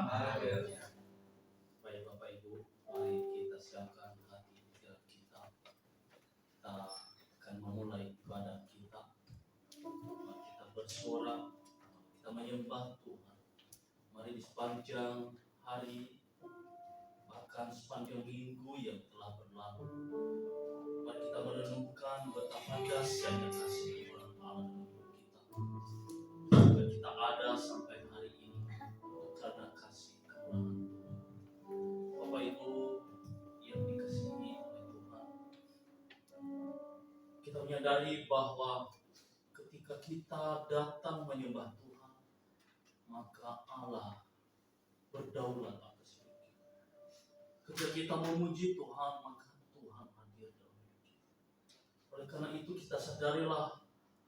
Haleluya. Baik Bapak Ibu, mari kita siapkan hati pikiran kita. Kita akan memulai ibadah kita. Kita bersorak, kita menyembah Tuhan. Mari di sepanjang hari, bahkan sepanjang minggu yang telah berlalu, mari kita merenungkan betapa dahsyatnya kasih Tuhan Allah dalam hidup kita. Sehingga kita ada sampai hari ini karena kasih kemurahan Tuhan. Bapak Ibu yang dikasihi oleh Tuhan, kita menyadari bahwa ketika kita datang menyembah Tuhan, maka Allah berdaulat atas hidup kita. Ketika kita memuji Tuhan, maka Tuhan hadir dalam hidup kita. Oleh karena itu kita sadarilah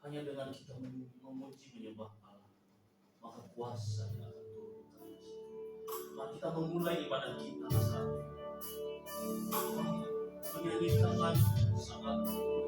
hanya dengan kita memuji menyembah Allah, maka kuasa yang akan turun ke atas kita. Mari kita memulai ibadah kita saat ini. Menyanyikan lagu sangat menyembah.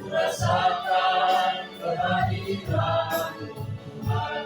Rasakan kehadiran Tuhan.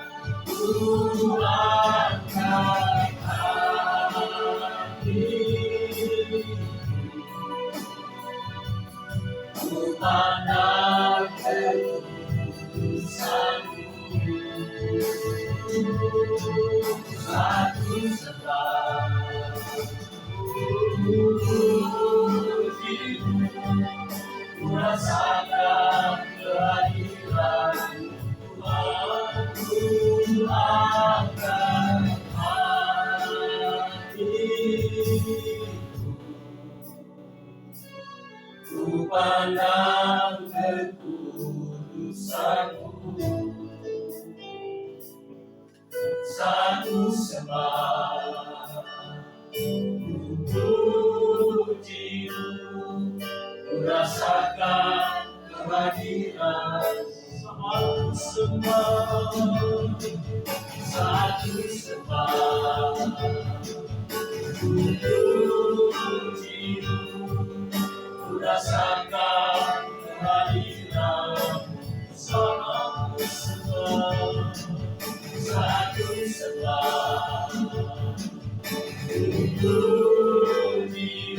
rasakan kehadiran sama semua satu setelah puji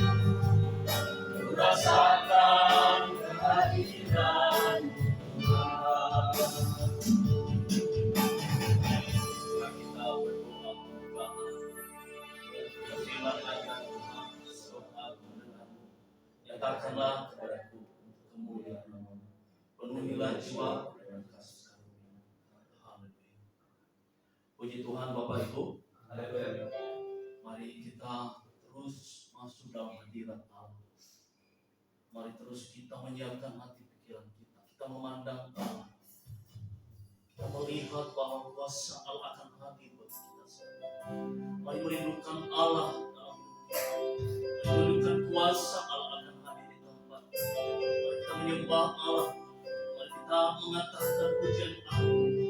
rasakan kehadiran kita berdoa berfirman akan Tuhan soal kebenaran nyatakanlah kepadaku kemuliaan namamu penuhilah jiwa dengan kasih karunia. Haleluya. Puji Tuhan Bapak Ibu. Haleluya. Mari kita terus masuk dalam hadirat Allah. Mari terus kita menyiapkan hati pikiran kita. Kita memandang Allah. Kita melihat bahwa kuasa Allah akan hadir bagi kita semua. Mari merindukan Allah dalam hidup kita. Mari merindukan kuasa Allah akan hadir di tempat. Mari kita menyembah Allah. Mari kita mengatakan pujian Allah.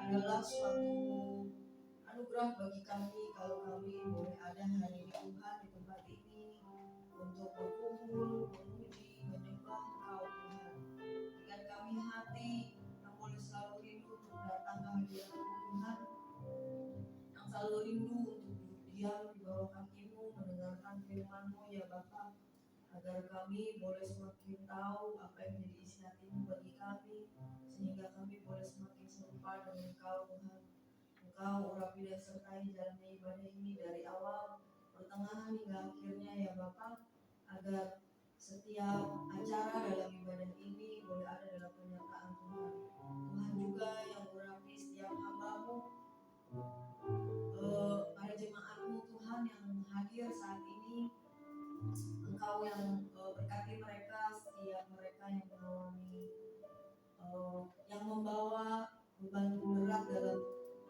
adalah suatu anugerah bagi kami kalau kami boleh ada hari ini Tuhan di tempat ini untuk berkumpul, memuji, menyembah Engkau Tuhan. Dengan kami hati yang boleh selalu rindu untuk datang ke hadirat Tuhan, yang selalu rindu untuk duduk diam di bawah kaki-Mu, mendengarkan firman-Mu ya Bapa, agar kami boleh semakin tahu apa yang menjadi isi hati-Mu bagi kami, sehingga kami boleh semakin serupa dengan Engkau Tuhan. Engkau urapi dan sertai jalannya ibadah ini dari awal, pertengahan hingga akhirnya ya Bapa, agar setiap acara dalam ibadah ini boleh ada dalam penyertaan Tuhan. Tuhan juga yang urapi setiap hamba-Mu, para jemaat-Mu Tuhan yang hadir saat ini. Engkau yang berkati mereka, setiap mereka yang mengalami yang membawa beban berat dalam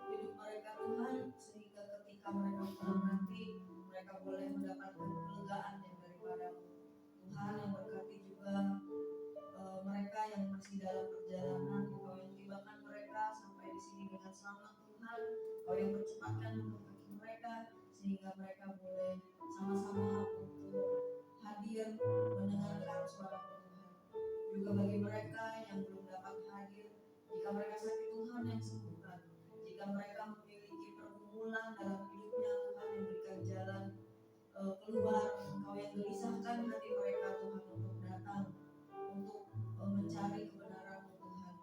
hidup mereka Tuhan, sehingga ketika mereka pulang nanti mereka boleh mendapatkan kelegaan yang daripada-Mu Tuhan. Yang berkati juga mereka yang masih dalam perjalanan, Engkau yang tibakan mereka sampai di sini dengan selamat Tuhan. Engkau yang percepatkan untuk kaki mereka sehingga mereka boleh sama-sama untuk hadir mendengarkan suara-Mu Tuhan. Juga bagi mereka yang belum dapat hadir, jika mereka sakit Tuhan yang sembuhkan, jika mereka memiliki pergumulan dalam hidupnya Tuhan yang berikan jalan keluar, Engkau yang gelisahkan hati mereka Tuhan untuk datang untuk mencari kebenaran-Mu Tuhan.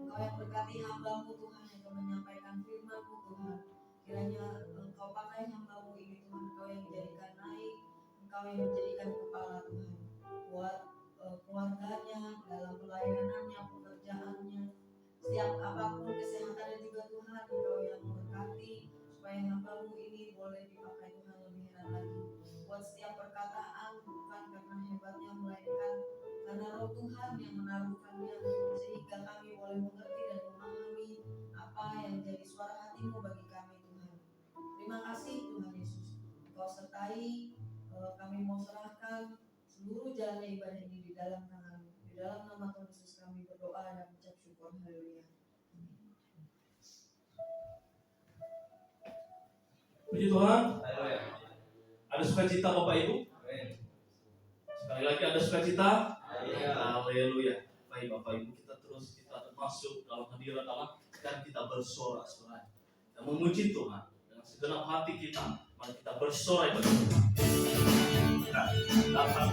Engkau yang berkati hamba-Mu Tuhan yang akan menyampaikan firman-Mu Tuhan. Kiranya Engkau pakai hamba-Mu ini Tuhan, Engkau yang menjadikan naik, Engkau yang menjadikan kepala Tuhan, buat keluarganya, dalam pelayanannya, pekerjaannya, setiap apapun kesehatannya juga Tuhan, Engkau yang memberkati supaya hamba-Mu ini boleh dipakai Tuhan lebih hebat lagi. Buat setiap perkataan bukan karena hebatnya, melainkan karena Roh Tuhan yang menaruhkannya, sehingga kami boleh mengerti dan memahami apa yang jadi suara hati-Mu bagi kami Tuhan. Terima kasih Tuhan Yesus, Engkau sertai kami, mau serahkan seluruh jalannya ibadah ini di dalam tangan-Mu. Di dalam nama Tuhan Yesus kami berdoa dan mengucap syukur. Haleluya. Puji Tuhan. Ada sukacita Bapak Ibu? Sekali lagi ada sukacita? Haleluya. Baik Bapak Ibu, kita masuk dalam hadirat Allah dan kita bersorak-sorai dan memuji Tuhan dengan segenap hati kita. Mari kita bersorai bagi Tuhan. Kita datang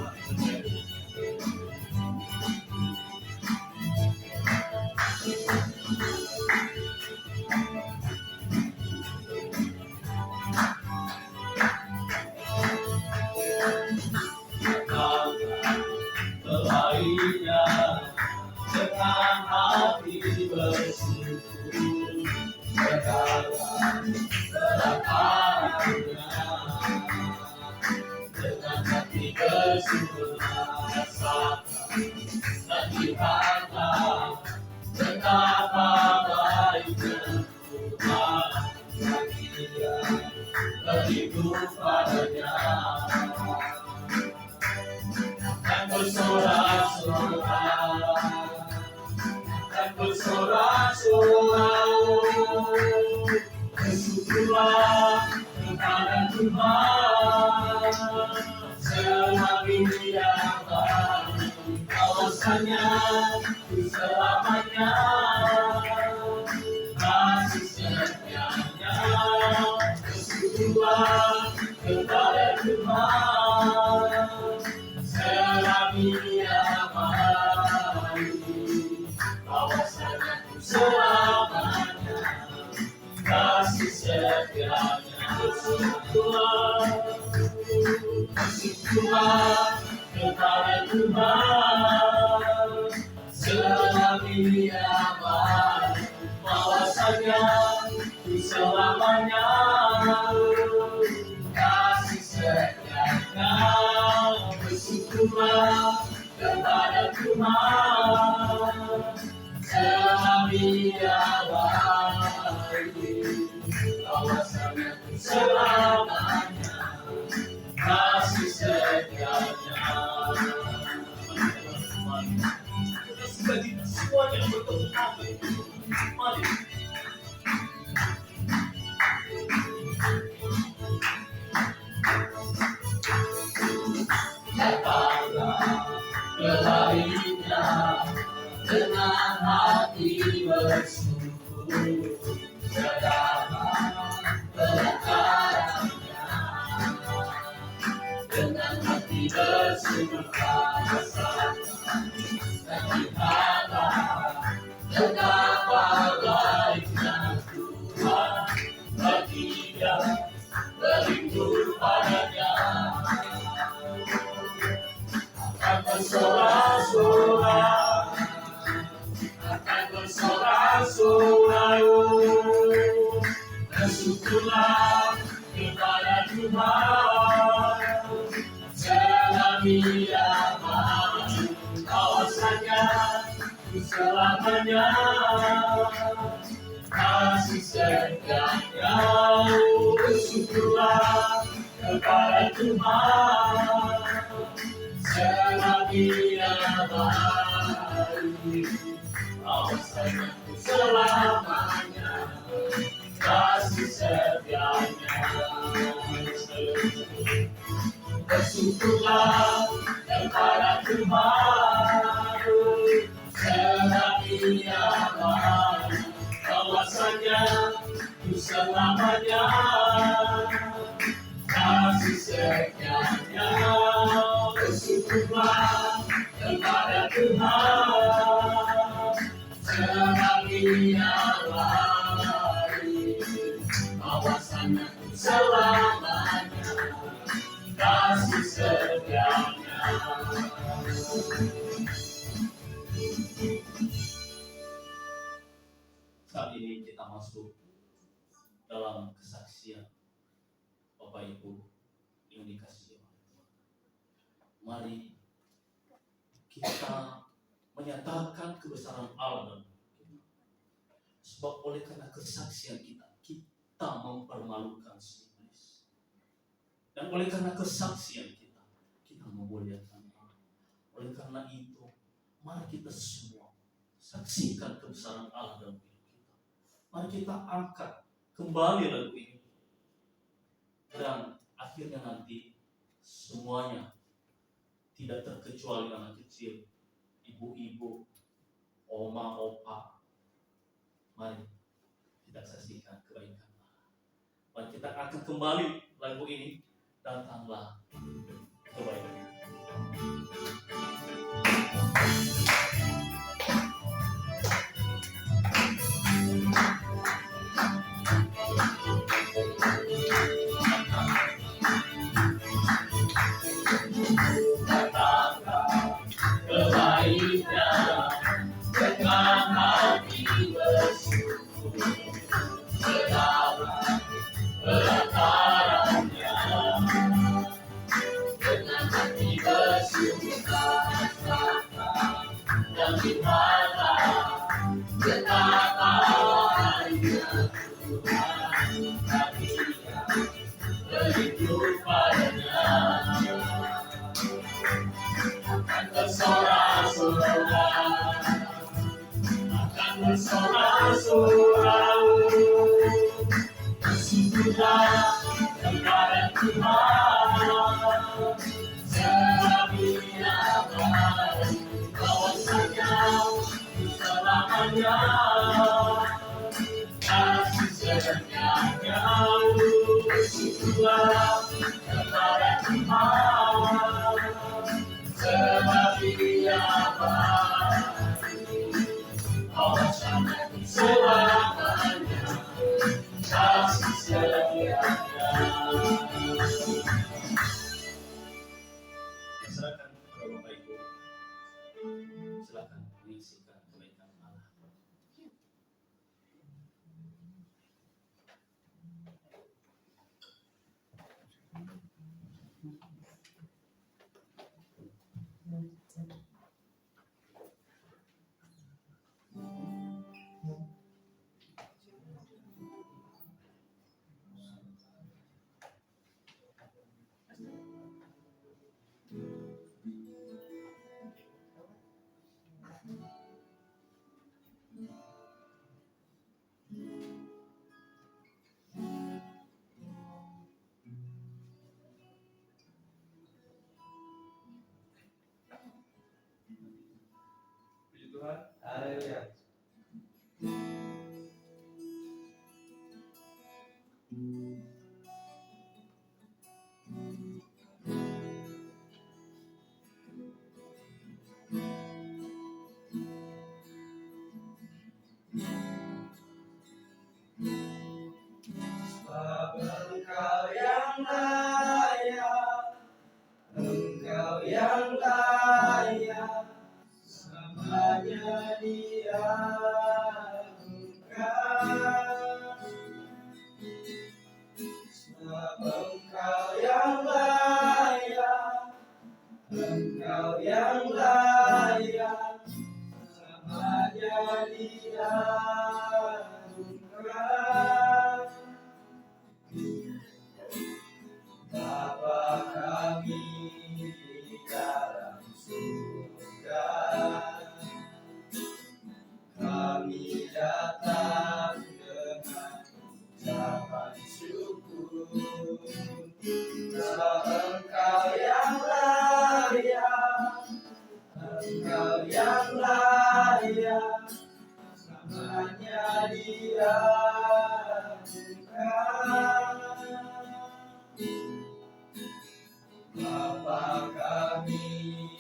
Selainnya dengan hati bersyukur, katakan berapanya dengan hati bersyukur, rasakan dan lihatlah betapa baiknya Tuhan bagi dia kehidupannya. Dan bersorak-sorai, bersyukurlah kepada Tuhan selagi Dia baik, kawasannya selamanya, kasih setianya. Bersyukurlah kepada Tuhan selagi Dia baik, kawasannya selamanya, kasih setianya. Bersyukurlah kepada Tuhan selagi Dia baik, kawasannya selamanya, kasih setianya. Bersyukurlah kepada Tuhan selagi Dia baik, kawasannya selamanya, kasih setianya. Kita semuanya bertemu. Mari. Datanglah kembalinya dengan hati bersyukur, datanglah kebenarannya dengan hati bersyukur, rasakan dan lihatlah betapa baiknya Tuhan bagi dia berindu padanya. Akan bersorak-sorai, bersyukurlah kepada Tuhan selagi Dia baik, kawasannya selamanya, kasih setianya. Bersyukurlah kepada Tuhan selagi Dia baik, kawasannya selamanya, kasih setianya. Bersyukurlah kepada Tuhan selagi Dia baik, kawasannya selamanya, kasih setianya. Bersyukurlah kepada Tuhan selagi Dia baik, kawasannya selamanya, kasih setianya. Saat ini kita masuk dalam kesaksian Bapak Ibu yang dikasihi oleh Tuhan. Mari kita menyatakan kebesaran Allah dalam hidup kita. Sebab oleh karena kesaksian kita mempermalukan si iblis. Dan oleh karena kesaksian kita memuliakan Allah. Oleh karena itu, mari kita semua saksikan kebesaran Allah dalam hidup kita. Mari kita angkat kembali lagu ini. Dan akhirnya nanti semuanya, tidak terkecuali anak kecil, ibu-ibu, oma, opa, mari kita saksikan kebaikan Allah. Mari kita akan kembali lagu ini, datanglah kebaikan. berdoa kepada Tuhan selamanya baik bahwasanya selamanya kasih selamanya bersyukurlah kepada Tuhan sebab Dia baik bahwasanya selamanya kasih selamanya. Serahkan kepada Bapak Ibu, silakan menyaksikan kebaikan Allah. Puji Tuhan. Haleluya. Sebab Engkau yang layak, Engkau yang layak, selamanya diagungkan. Sebab Engkau yang layak, Engkau yang layak, selamanya diagungkan. Bapa kami di dalam surga, kami datang dengan ucapan syukur. Sebab Engkau yang layak, Engkau yang layak, selamanya diagungkan. Bapa kami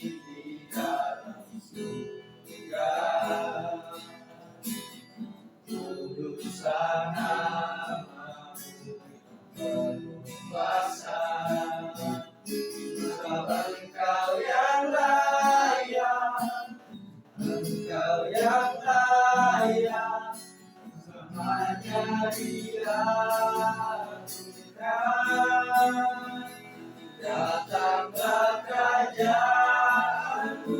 di dalam surga, kuduslah nama-Mu penuh kuasa. Sebab Engkau yang layak, Engkau yang layak, selamanya diagungkan. Datanglah kerajaan-Mu,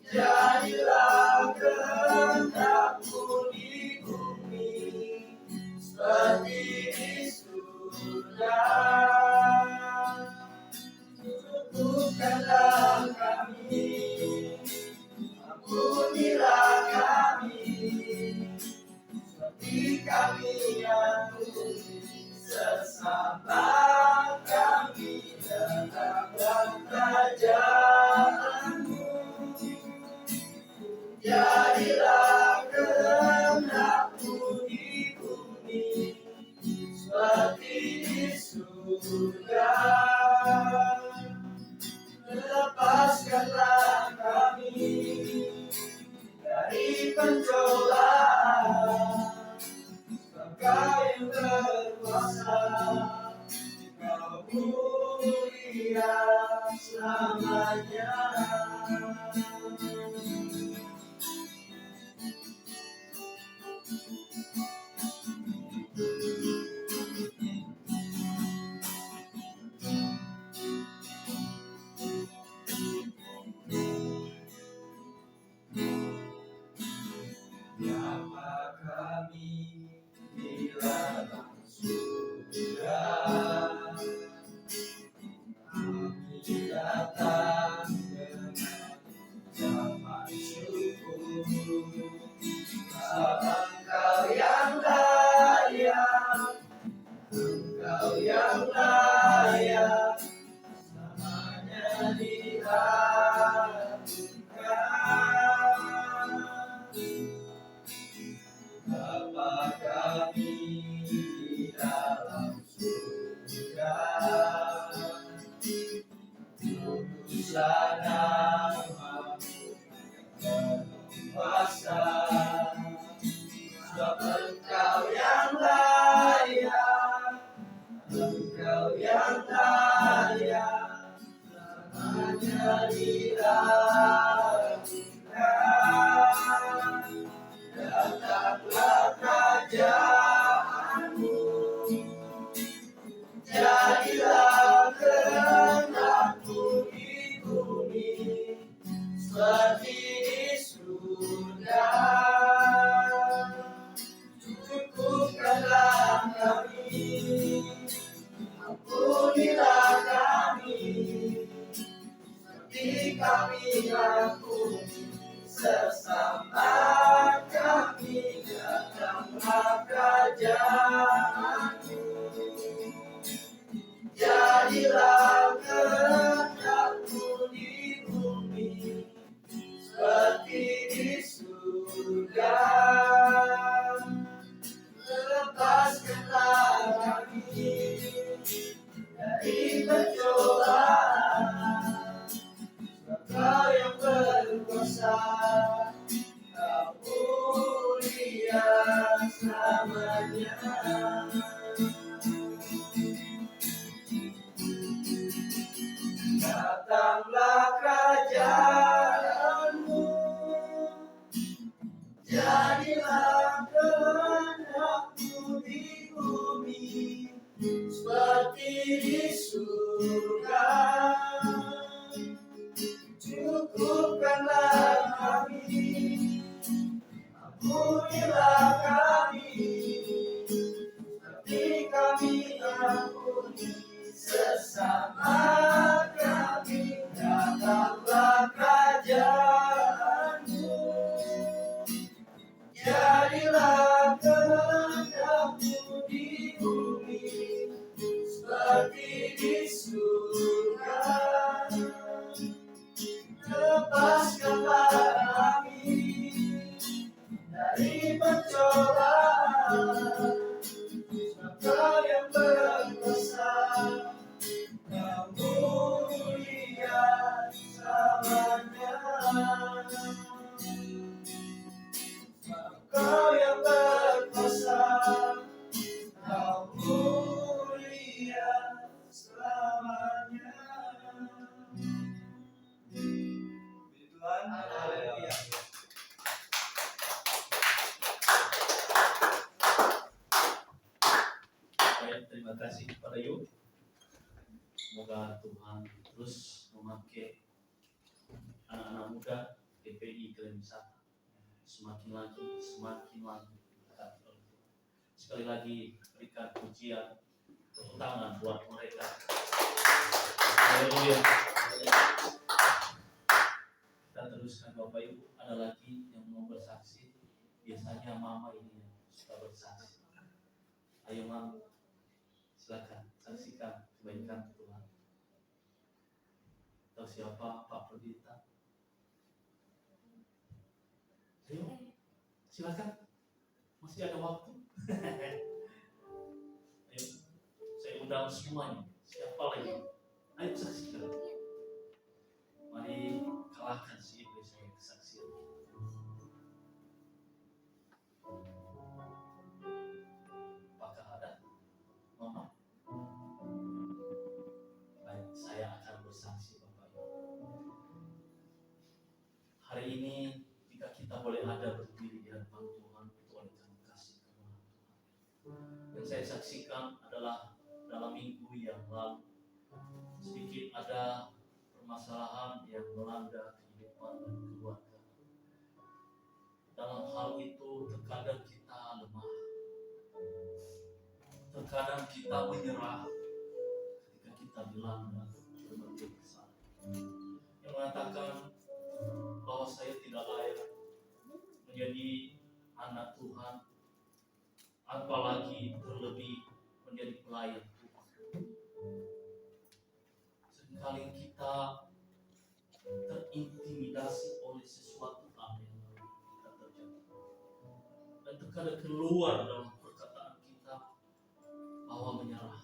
jadilah kehendak-Mu di bumi seperti di surga. Cukupkanlah kami, ampunilah kami, seperti kami ampuni sesama kami. Datanglah kerajaan-Mu, jadilah kehendak-Mu di bumi seperti di surga. Lepaskanlah kami dari pencobaan, Engkau yang berkuasa, Engkau mulia selamanya. Bapa kami di dalam surga, kami, ampunilah kami, seperti kami ampuni sesama kami. Datanglah kerajaan-Mu, jadilah kehendak-Mu di bumi seperti di surga. Lepaskanlah kami dari pencobaan, sebab Kau yang berkuasa, Kau mulia selamanya. Datanglah kerajaan-Mu, jadilah kehendak-Mu di bumi seperti di surga. Cukupkanlah kami, ampunilah kami, seperti kami ampuni sesama kami. Datanglah kerajaan-Mu, jadilah kehendak-Mu di bumi seperti di surga. Lepaskanlah kami dari pencobaan, sebab Kau yang berkuasa, Kau mulia selamanya. Sebab Kau yang berkuasa, Kau mulia selamanya. Puji Tuhan, haleluya. Baik, terima kasih kepada Yu. Semoga Tuhan terus memakai anak-anak muda GPI Kelen Wisata semakin lagi dekat oleh Tuhan. Sekali lagi berikan pujian, tepuk tangan buat mereka. Haleluya. Kita teruskan Bapak Ibu. Ada lagi yang mau bersaksi? Biasanya mama ini yang suka bersaksi. Ayo Mam, silakan saksikan kebaikan Tuhan. Atau siapa Pak Perdita? Ayo, silakan. Masih ada waktu. Ayo, saya undang semuanya. Siapa lagi? Ayo saksikan. Mari kalahkan si iblis dengan kesaksian. Apakah ada? Mama? Baik, saya akan bersaksi Bapak Ibu. Hari ini jika kita boleh ada berdiri di hadapan Tuhan itu oleh karena kasih karunia Tuhan. Yang saya saksikan adalah dalam minggu yang lalu sedikit ada permasalahan yang melanda kehidupan dan keluarga. Dalam hal itu terkadang kita lemah, terkadang kita menyerah ketika kita dilanda berbagai kesalahan yang mengatakan bahwa saya tidak layak menjadi anak Tuhan, apalagi terlebih menjadi pelayan Tuhan. Seringkali kita terintimidasi oleh sesuatu hal yang kita terjadi, dan terkadang keluar dalam perkataan kita bahwa menyerah.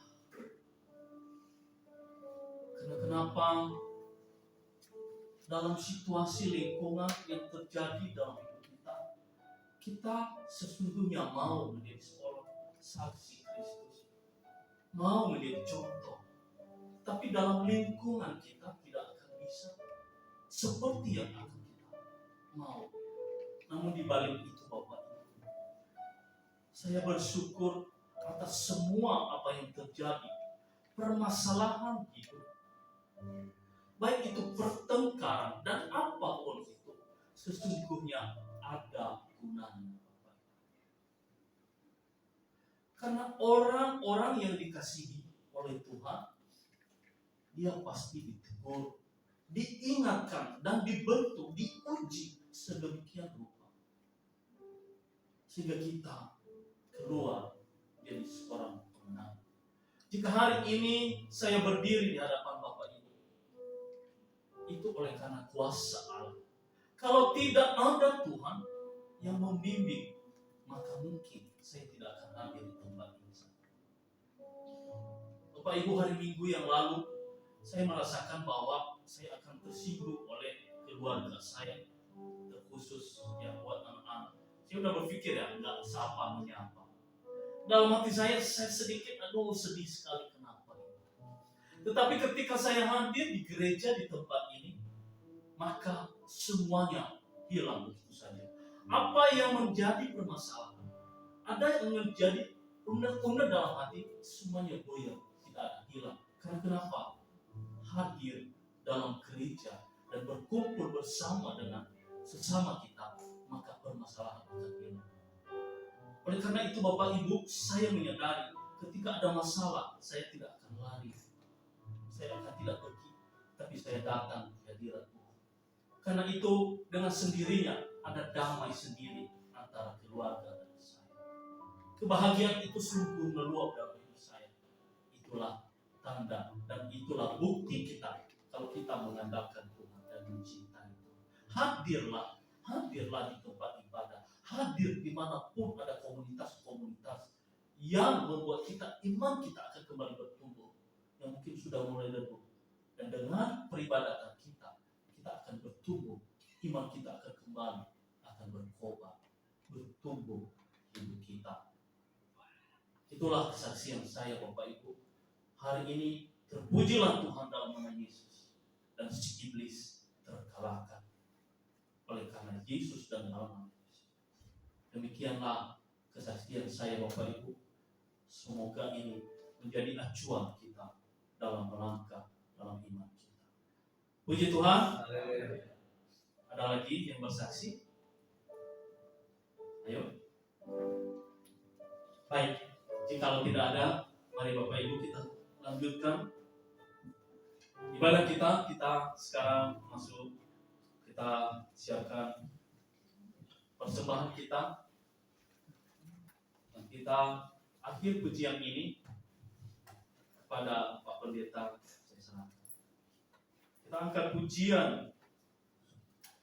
Kenapa dalam situasi lingkungan yang terjadi dalam hidup kita sesungguhnya mau menjadi seorang saksi Kristus, mau menjadi contoh, tapi dalam lingkungan kita tidak akan bisa seperti yang akan kita mau. Namun di balik itu Bapak Ibu, saya bersyukur atas semua apa yang terjadi, permasalahan hidup, baik itu pertengkaran dan apapun itu, sesungguhnya ada gunanya. Karena orang-orang yang dikasihi oleh Tuhan, dia pasti ditegur, diingatkan, dan dibentuk, diuji sedemikian rupa. Sehingga kita keluar jadi seorang pemenang. Jika hari ini saya berdiri di hadapan Bapak Ibu, itu oleh karena kuasa Allah. Kalau tidak ada Tuhan yang membimbing, maka mungkin saya tidak akan hadir di tempat ini. Bapak Ibu, hari Minggu yang lalu saya merasakan bahwa saya akan tersinggung oleh keluarga saya, terkhusus yang buat anak-anak. Saya udah berpikir nggak sapa menyapa. Dalam hati saya sedikit sedih sekali kenapa. Tetapi ketika saya hadir di gereja di tempat ini, maka semuanya hilang begitu saja. Apa yang menjadi permasalahan, ada yang menjadi undang-undang dalam hati, semuanya goyah, tidak ada hilang. Karena kenapa? Hadir dalam gereja dan berkumpul bersama dengan sesama kita, maka permasalahan akan hilang. Oleh karena itu Bapak Ibu, saya menyadari ketika ada masalah, saya tidak akan lari, saya akan tidak pergi, tapi saya datang ke hadirat Tuhan. Karena itu dengan sendirinya ada damai sendiri antara keluarga dan saya. Kebahagiaan itu sungguh meluap dalam hidup saya. Itulah tanda dan itulah bukti kita kalau kita mengandalkan Tuhan dan mencintai Tuhan. Hadirlah di tempat ibadah, hadir dimanapun ada komunitas-komunitas yang membuat iman kita akan kembali bertumbuh, yang mungkin sudah mulai redup. Dan dengan peribadatan kita akan bertumbuh, iman kita akan kembali, akan berkobar, bertumbuh hidup kita. Itulah kesaksian saya Bapak Ibu. Hari ini terpujilah Tuhan dalam nama Yesus, dan si iblis terkalahkan oleh karena Yesus dan dalam nama Yesus. Demikianlah kesaksian saya Bapak Ibu. Semoga ini menjadi acuan kita dalam melangkah dalam iman kita. Puji Tuhan. Ada lagi yang bersaksi? Ayo. Baik, jika tidak ada, mari Bapak Ibu kita lanjutkan ibadah kita. Kita sekarang masuk, kita siapkan persembahan kita, dan kita akhir pujian ini kepada Pak Pendeta. Saya serahkan. Kita angkat pujian.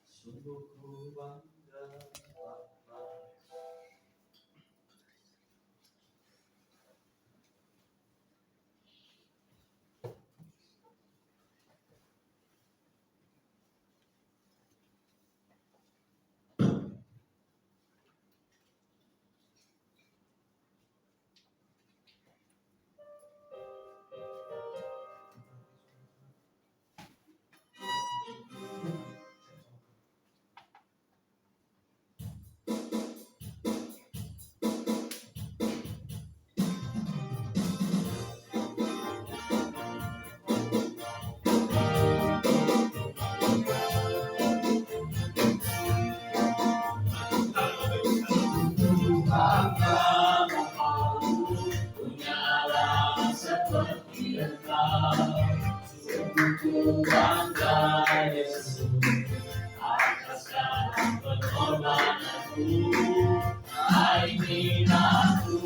Sungguh ku bangga Bapa. Bangga Yesus atas pengorbananmu, ini aku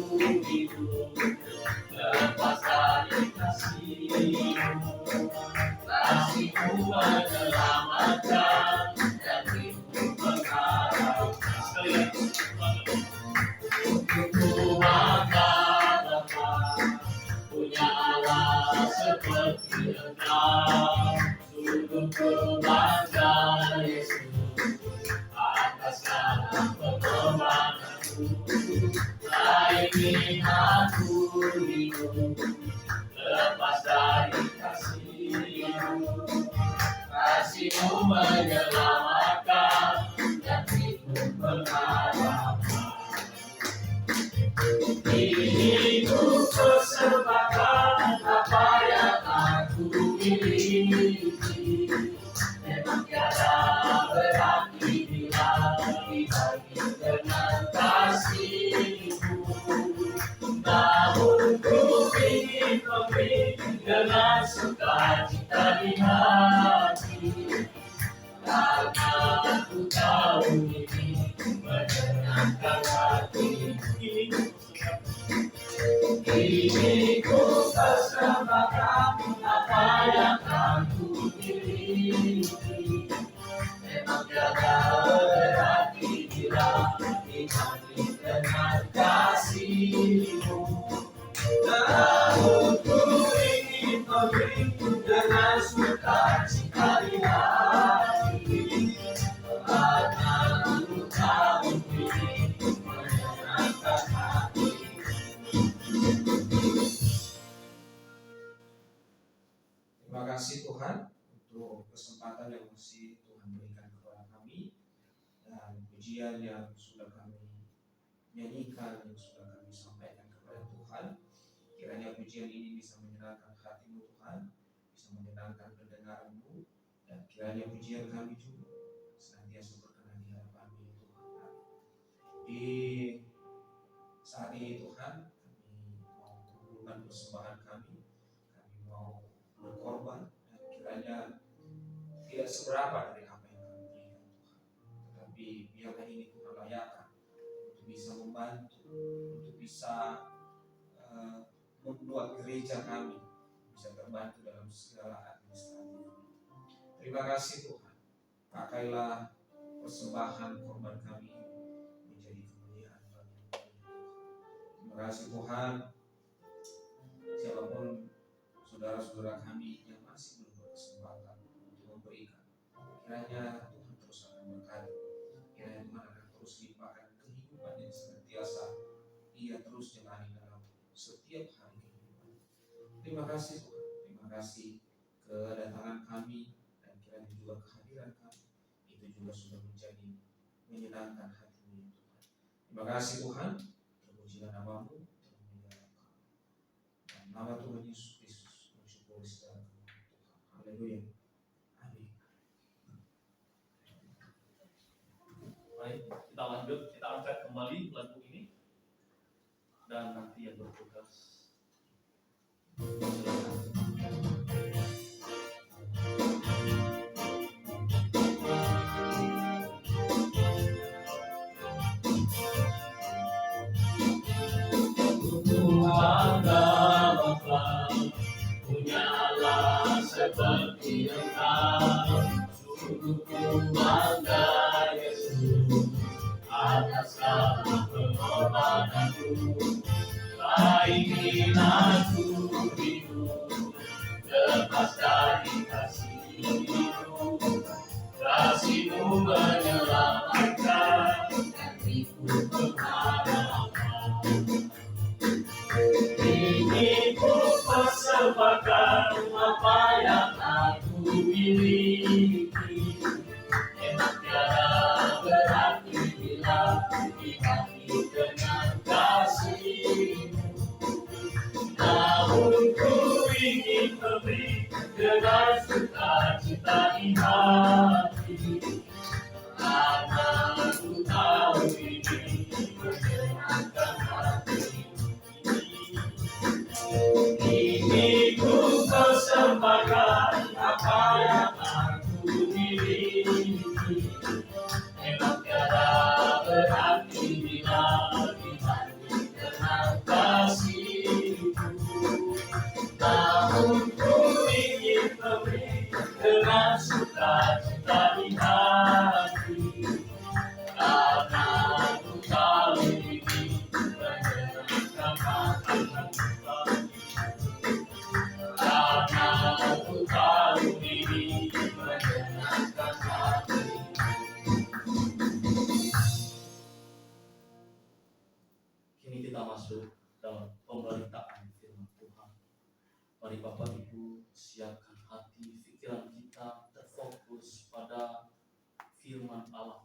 hidup lepas dari kasih-Mu, kasih-Mu menyelamatkan dan Ku mengharapkan. Sekali lagi, Ku bangga Bapa, punya Allah seperti Engkau. Sungguh ku bangga Yesus atas segala pengorbananmu. Ini aku hidup lepas dari kasih-Mu, kasih-Mu menyelamatkan dan Ku mengharapkan. Ini ku persembahkan apa yang aku miliki, memang tiada berarti bila dibagi dengan kasih-Mu. dengan sukacita di hati, karena aku tahu ini menyenangkan hati. Ini ku persembahkan apa yang aku miliki. Memang tiada berarti bila dibanding dengan kasih-Mu. Namun ku ingin memberi dengan sukacita di hati, karena aku tahu ini menyenangkan hati. Terima kasih Tuhan untuk kesempatan yang masih Tuhan berikan kepada kami, dan pujian yang sudah kami nyanyikan, yang sudah kami sampaikan kepada Tuhan. Kiranya pujian ini bisa menyenangkan hati-Mu Tuhan, bisa menyenangkan pendengar-Mu, dan kiranya pujian kami juga senantiasa berkenan di hadapan-Mu ya Tuhan. Di saat ini Tuhan, kami mau mengumpulkan persembahan kami mau berkorban, dan kiranya tidak seberapa dari apa yang kami berikan Tuhan, tetapi biarlah ini Tuhan layakan untuk bisa membantu, untuk bisa membuat gereja kami bisa terbantu dalam segala administrasi. Terima kasih Tuhan, pakailah persembahan korban kami menjadi kemuliaan bagi-Mu. Terima kasih Tuhan, siapapun saudara-saudara kami yang masih belum berkesempatan untuk memberikan, kiranya Tuhan terus akan berkati, kiranya Tuhan akan terus limpahkan kehidupan yang senantiasa Ia terus jalani dalam setiap hari kehidupan. Terima kasih Tuhan, terima kasih kedatangan kami, dan kiranya juga kehadiran kami itu juga sudah menjadi menyenangkan hati-Mu ya Tuhan. Terima kasih Tuhan, terpujilah nama-Mu, termulialah Engkau. Dalam nama Tuhan Yesus Kristus bersyukur segala kemuliaan Tuhan. Haleluya. Amin. Baik, kita lanjut, kita angkat kembali lagu ini, dan nanti yang bertugas Tuhan Bapa, punyalah seperti Engkau, sungguh ku bangga Yesus atas segala pengorbananmu. Tak ingin aku hidup lepas dari kasih-Mu, kasih-Mu menyelamatkan, hatiku berharap. Ingin ku persembahkan apa yang aku miliki. Memang tiada berarti bila dibanding dengan kasih-Mu. Namun ku ingin memberi dengan sukacita di hati, karena aku tahu ini menyenangkan hati. Ini ku persembahkan apa yang aku miliki. Memang tiada berarti bila dibanding dengan kasih-Mu. Namun ku ingin memberi dengan sukacita di hati, karena aku tahu ini menyenangkan hati. Karena aku tahu ini menyenangkan hati. Kini kita masuk dalam pemberitaan firman Tuhan. Mari Bapak Ibu siapkan hati, pikiran kita terfokus pada firman Allah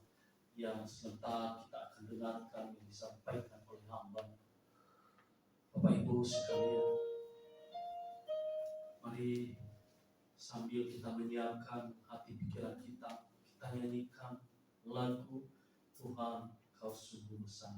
yang sebentar kita akan dengarkan yang disampaikan oleh hamba. Bapak Ibu sekalian, mari sambil kita menyiapkan hati pikiran kita, kita nyanyikan lagu Tuhan Kau Sungguh Besar.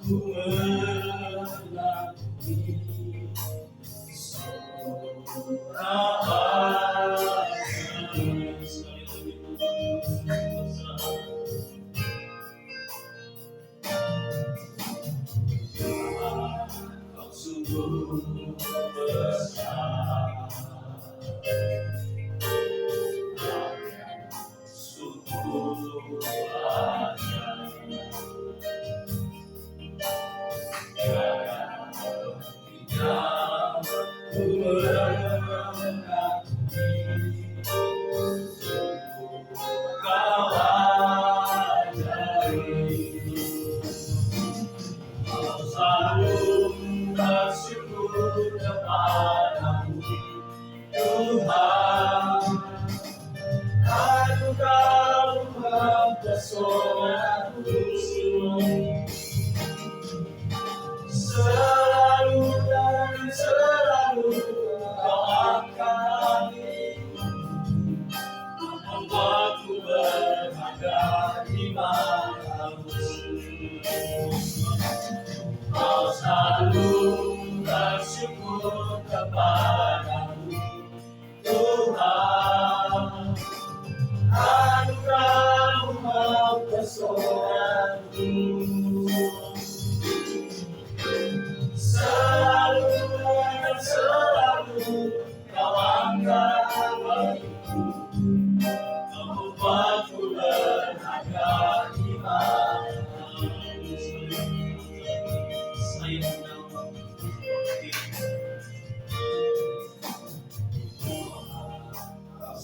ku mengakui Kau sungguh besar, sungguh ajaib. Tidak ku mengakui Kau ajaib. Kau selalu bersyukur kepadamu Tuhan. Anugerah mempesona selalu dan selalu Kau akan membuatku berharga di matamu. Kau selalu bersyukur kepadamu Tuhan. Anugerah-Mu mempesonaku. Selalu dan selalu Kau angkat bagiku. Kau membuatku berharga di matamu. Saya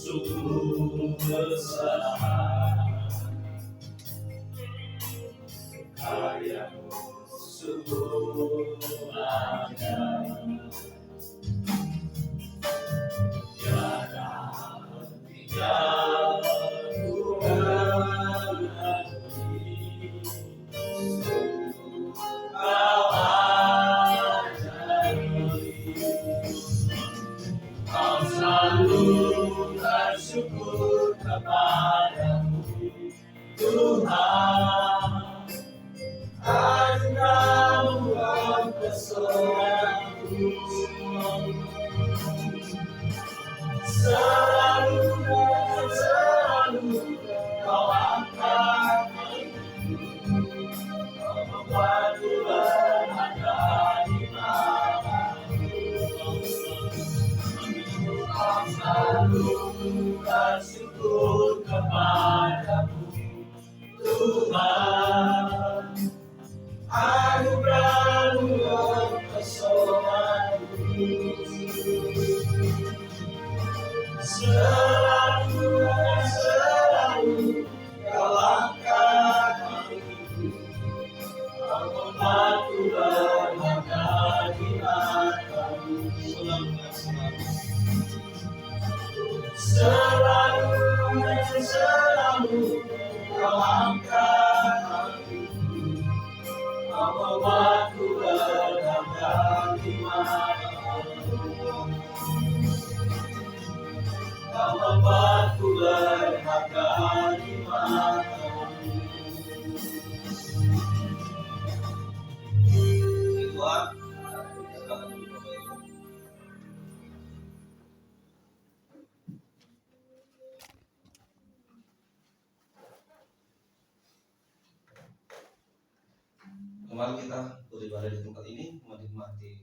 sungguh besar, karya-Mu sungguh ajaib. Tiada hentinya ku mengakui sungguh Kau ajaib. Kau selalu bersyukur kepadamu Tuhan. Anugerah-Mu mempesonaku. Selalu dan selalu Kau angkat bagiku. Kau membuatku berharga di matamu. Kau selalu bersyukur kepadamu Tuhan. Anugerah-Mu mempesonaku. Selalu dan selalu Kau angkat bagiku. Kau membuatku berharga di matamu. Selalu dan selalu Kau angkat bagiku. Kau membuatku berharga di matamu. Kau membuatku berharga di matamu. Tuhan, kembali kita beribadah di tempat ini menikmati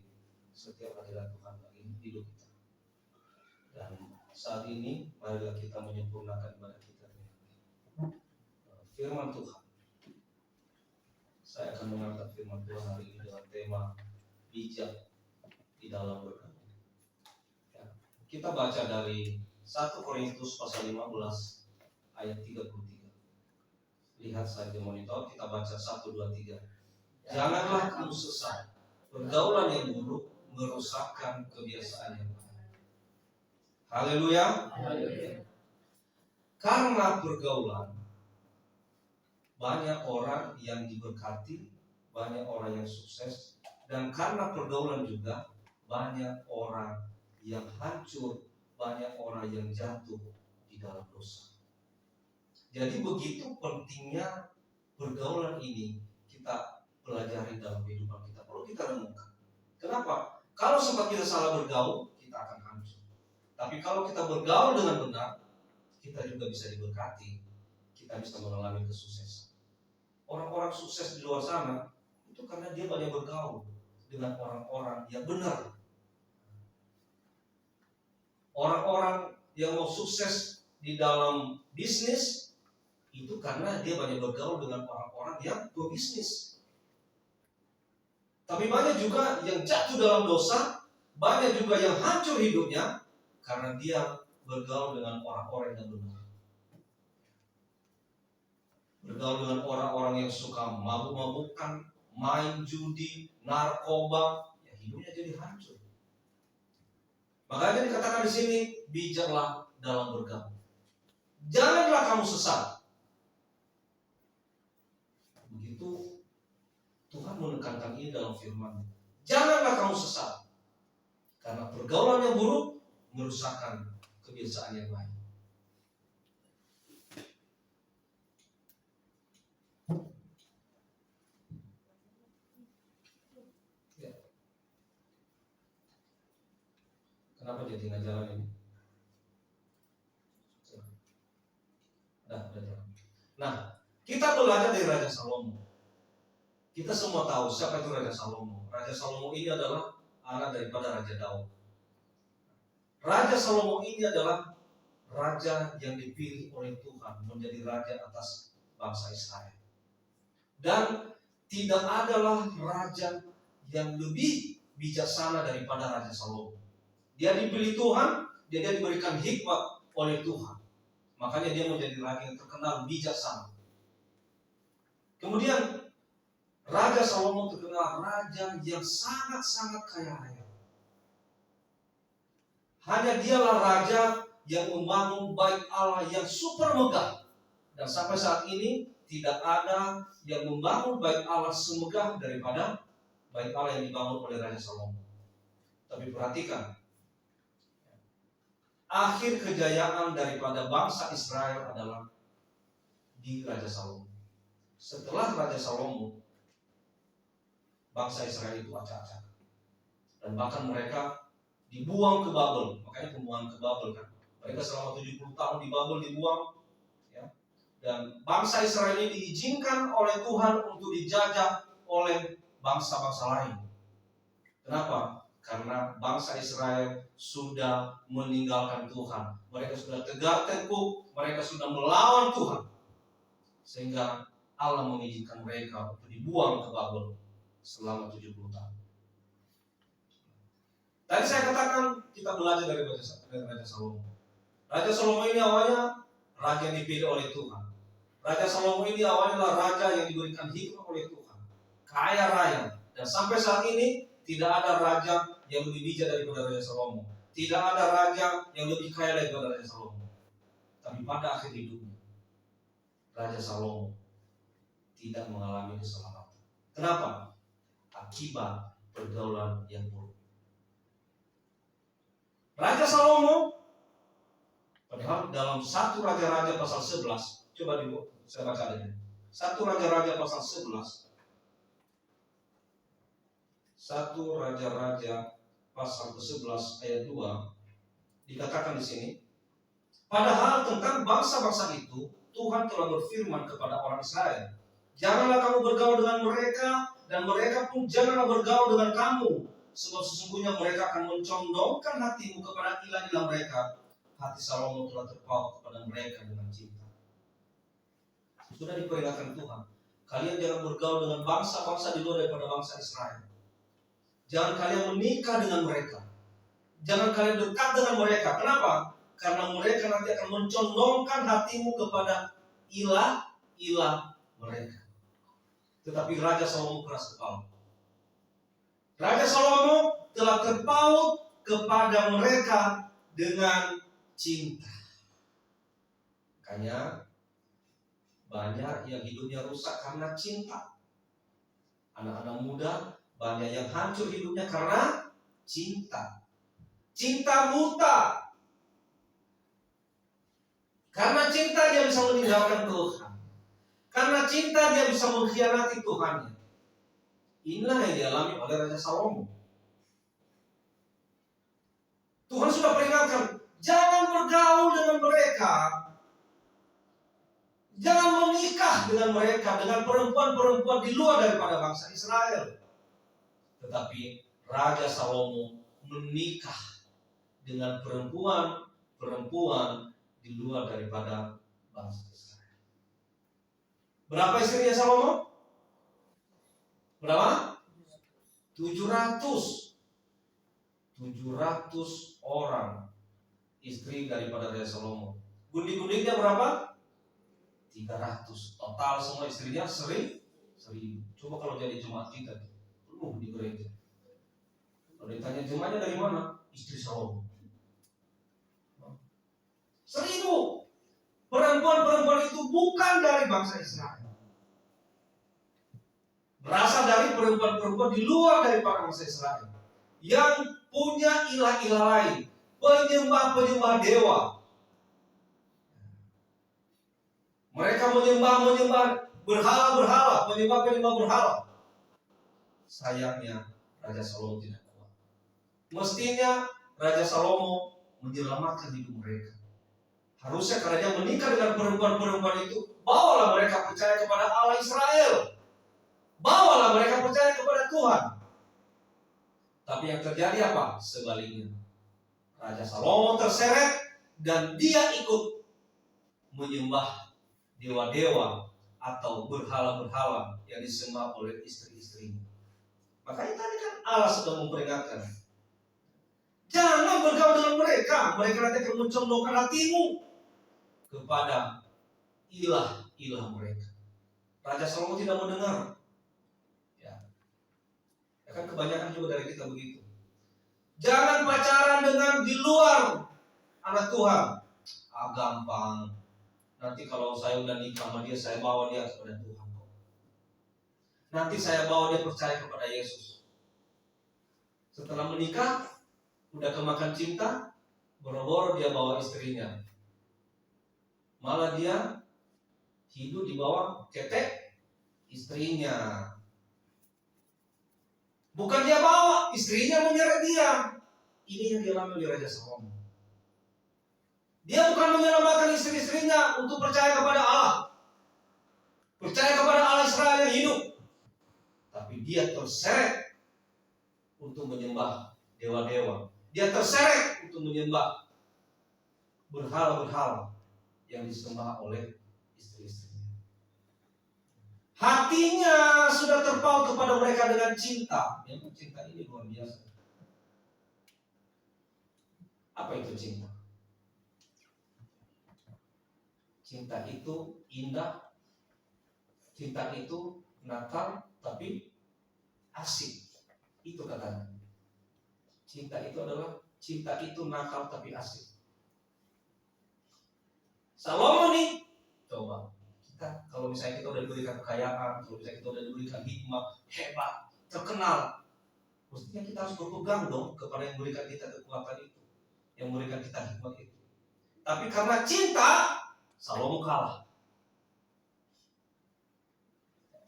setiap hadirat Tuhan bagi hidup kita. Dan saat ini marilah kita menyempurnakan ibadah kita dengan firman Tuhan. Saya akan mengangkat firman Tuhan hari ini dengan tema bijak di dalam bergabung. Ya, kita baca dari 1 Korintus pasal 15 ayat 33. Lihat saya di monitor, kita baca 1, 2, 3. Janganlah kamu sesat. Pergaulan yang buruk merusakkan kebiasaan yang baik. Haleluya. Karena pergaulan banyak orang yang diberkati, banyak orang yang sukses, dan karena pergaulan juga banyak orang yang hancur, banyak orang yang jatuh di dalam dosa. Jadi begitu pentingnya pergaulan ini, kita kita pelajari dalam kehidupan kita, perlu kita renungkan. Kenapa? Kalau sempat kita salah bergaul, kita akan hancur. Tapi kalau kita bergaul dengan benar, kita juga bisa diberkati. Kita bisa mengalami kesuksesan. Orang-orang sukses di luar sana itu karena dia banyak bergaul dengan orang-orang yang benar. Orang-orang yang mau sukses di dalam bisnis itu karena dia banyak bergaul dengan orang-orang yang berbisnis. Tapi banyak juga yang jatuh dalam dosa, banyak juga yang hancur hidupnya karena dia bergaul dengan orang-orang yang benar. Bergaul dengan orang-orang yang suka mabuk-mabukan, main judi, narkoba, ya hidupnya jadi hancur. Makanya dikatakan di sini, bijaklah dalam bergaul. Janganlah kamu sesat. Begitu Tuhan menekankan ini dalam firman. Janganlah kamu sesat. Karena pergaulan yang buruk merusakkan kebiasaan yang baik. Ya. Kenapa jadi nggak jalan ini? Udah jalan. Nah, kita belajar dari Raja Salomo. Kita semua tahu siapa itu Raja Salomo. Raja Salomo ini adalah anak daripada Raja Daud. Raja Salomo ini adalah raja yang dipilih oleh Tuhan menjadi raja atas bangsa Israel. Dan tidak adalah raja yang lebih bijaksana daripada Raja Salomo. Dia dipilih Tuhan, dia diberikan hikmat oleh Tuhan. Makanya dia menjadi raja yang terkenal bijaksana. Kemudian Raja Salomo terkenal raja yang sangat-sangat kaya raya. Hanya dialah raja yang membangun bait Allah yang super megah. Dan sampai saat ini tidak ada yang membangun bait Allah semegah daripada bait Allah yang dibangun oleh Raja Salomo. Tapi perhatikan, akhir kejayaan daripada bangsa Israel adalah di Raja Salomo. Setelah Raja Salomo, bangsa Israel itu acak-acak. Dan bahkan mereka dibuang ke Babel. Makanya pembuangan ke Babel kan. Mereka selama 70 tahun di Babel dibuang. Ya. Dan bangsa Israel ini diizinkan oleh Tuhan untuk dijajah oleh bangsa-bangsa lain. Kenapa? Karena bangsa Israel sudah meninggalkan Tuhan. Mereka sudah tegar tengkuk. Mereka sudah melawan Tuhan. Sehingga Allah mengizinkan mereka untuk dibuang ke Babel selama 70 tahun. Tadi saya katakan kita belajar dari Raja Salomo. Raja Salomo ini awalnya raja yang dipilih oleh Tuhan. Raja Salomo ini awalnya adalah raja yang diberikan hikmat oleh Tuhan, kaya raya. Dan sampai saat ini tidak ada raja yang lebih bijak daripada Raja Salomo. Tidak ada raja yang lebih kaya daripada Raja Salomo. Tapi pada akhir hidupnya, Raja Salomo tidak mengalami keselamatan. Kenapa? Akibat pergaulan yang buruk. Raja Salomo, padahal dalam 1 Raja-Raja pasal 11, coba saya baca aja. 1 Raja-Raja pasal 11. 1 Raja-Raja pasal ke-11 ayat 2 dikatakan di sini, padahal tentang bangsa-bangsa itu Tuhan telah berfirman kepada orang Israel, janganlah kamu bergaul dengan mereka, dan mereka pun janganlah bergaul dengan kamu, sebab sesungguhnya mereka akan mencondongkan hatimu kepada ilah-ilah mereka. Hati Salomo telah terpaut kepada mereka dengan cinta. Sudah diperingatkan Tuhan, kalian jangan bergaul dengan bangsa-bangsa di luar daripada bangsa Israel. Jangan kalian menikah dengan mereka. Jangan kalian dekat dengan mereka. Kenapa? Karena mereka nanti akan mencondongkan hatimu kepada ilah-ilah mereka. Tetapi Raja Salomo keras kepala. Raja Salomo telah terpaut kepada mereka dengan cinta. Makanya banyak yang hidupnya rusak karena cinta. Anak-anak muda banyak yang hancur hidupnya karena cinta. Cinta buta. Karena cinta dia bisa meninggalkan Tuhan. Karena cinta dia bisa mengkhianati Tuhannya. Inilah yang dialami oleh Raja Salomo. Tuhan sudah peringatkan, jangan bergaul dengan mereka. Jangan menikah dengan mereka, dengan perempuan-perempuan di luar daripada bangsa Israel. Tetapi Raja Salomo menikah dengan perempuan-perempuan di luar daripada bangsa Israel. Berapa istrinya Salomo? Berapa? 700 orang istri daripada Raja Salomo. Gundi-gundinya berapa? 300. Total semua istrinya 1000. Coba kalau jadi jemaat kita penuh di gereja. Kalau ditanya jemaatnya dari mana? Istri Salomo. 1000. Perempuan-perempuan itu bukan dari bangsa Israel. Berasal dari perempuan-perempuan di luar daripada bangsa Israel. Yang punya ilah-ilah lain, penyembah-penyembah dewa. Mereka menyembah berhala-berhala, penyembah-penyembah berhala. Sayangnya Raja Salomo tidak kuat. Mestinya Raja Salomo menyelamatkan hidup mereka. Harusnya karena dia menikah dengan perempuan-perempuan itu, bawalah mereka percaya kepada Allah Israel. Bawalah mereka percaya kepada Tuhan. Tapi yang terjadi apa? Sebaliknya. Raja Salomo terseret dan dia ikut menyembah dewa-dewa atau berhala-berhala yang disembah oleh istri-istrinya. Makanya tadi kan Allah sudah memperingatkan. Jangan bergaul dengan mereka. Mereka nanti akan mencondongkan hatimu kepada ilah-ilah mereka. Raja Salomo tidak mendengar. Kan kebanyakan juga dari kita begitu. Jangan pacaran dengan di luar anak Tuhan. Gampang. Nanti kalau saya udah nikah sama dia, saya bawa dia kepada Tuhan. Nanti saya bawa dia percaya kepada Yesus. Setelah menikah, udah kemakan cinta, boro-boro dia bawa istrinya. Malah dia hidup di bawah ketek istrinya. Bukan dia bawa, istrinya menyeret dia. Ini yang dialami oleh Raja Salomo. Dia bukan menyelamatkan istri-istrinya untuk percaya kepada Allah, percaya kepada Allah Israel yang hidup. Tapi dia terseret untuk menyembah dewa-dewa. Dia terseret untuk menyembah berhala-berhala yang disembah oleh istri-istrinya. Hatinya sudah terpaut kepada mereka dengan cinta. Memang cinta ini luar biasa. Apa itu cinta? Cinta itu indah. Cinta itu nakal tapi asik. Itu katanya. Cinta itu nakal tapi asik. Salomo nih, coba. Kalau misalnya kita udah diberikan kekayaan, kalau misalnya kita udah diberikan hikmah, hebat, terkenal, mestinya kita harus berpegang dong kepada yang memberikan kita kekuatan itu, yang memberikan kita hikmat itu. Tapi karena cinta, Salomo kalah.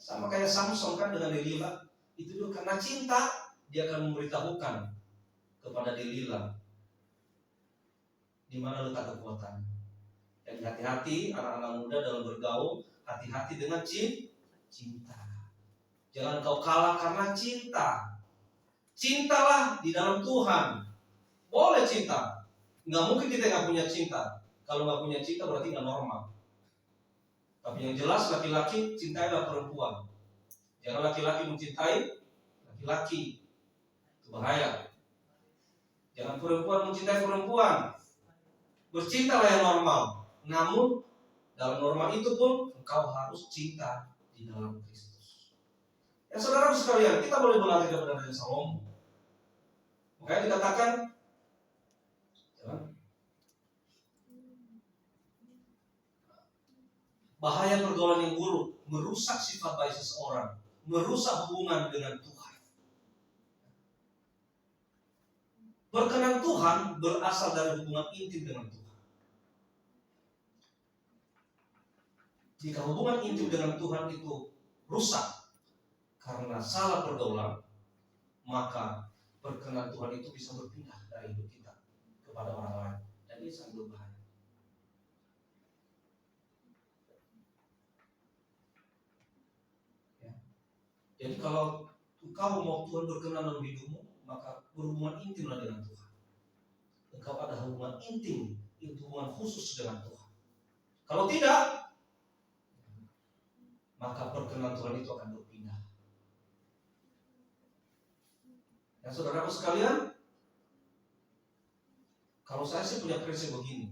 Sama kayak Samson kan dengan Delila, itu juga karena cinta dia akan memberitahukan kepada Delila di mana letak kekuatannya. Dan hati-hati anak-anak muda dalam bergaul, hati-hati dengan cinta. Jangan kau kalah karena cinta. Cintalah di dalam Tuhan. Boleh cinta. Nggak mungkin kita nggak punya cinta. Kalau nggak punya cinta berarti nggak normal. Tapi yang jelas laki-laki cintailah perempuan. Jangan laki-laki mencintai laki-laki. Itu bahaya. Jangan perempuan mencintai perempuan. Bercintalah yang normal. Namun dalam norma itu pun engkau harus cinta di dalam Kristus. Ya saudara sekalian, kita boleh belajar kepada Raja Salomo. Makanya dikatakan bahaya pergaulan yang buruk merusak sifat baik seseorang, merusak hubungan dengan Tuhan. Berkenan Tuhan berasal dari hubungan intim dengan Tuhan. Jika hubungan intim dengan Tuhan itu rusak karena salah pergaulan, maka perkenan Tuhan itu bisa berpindah dari hidup kita kepada orang lain, dan ini sangat berbahaya. Ya. Jadi kalau engkau mau Tuhan berkenan dalam hidupmu, maka berhubungan intimlah dengan Tuhan. Engkau ada hubungan intim, itu hubungan khusus dengan Tuhan. Kalau tidak, maka perkenan Tuhan itu akan berpindah. Dan saudaraku sekalian, kalau saya sih punya prinsip begini.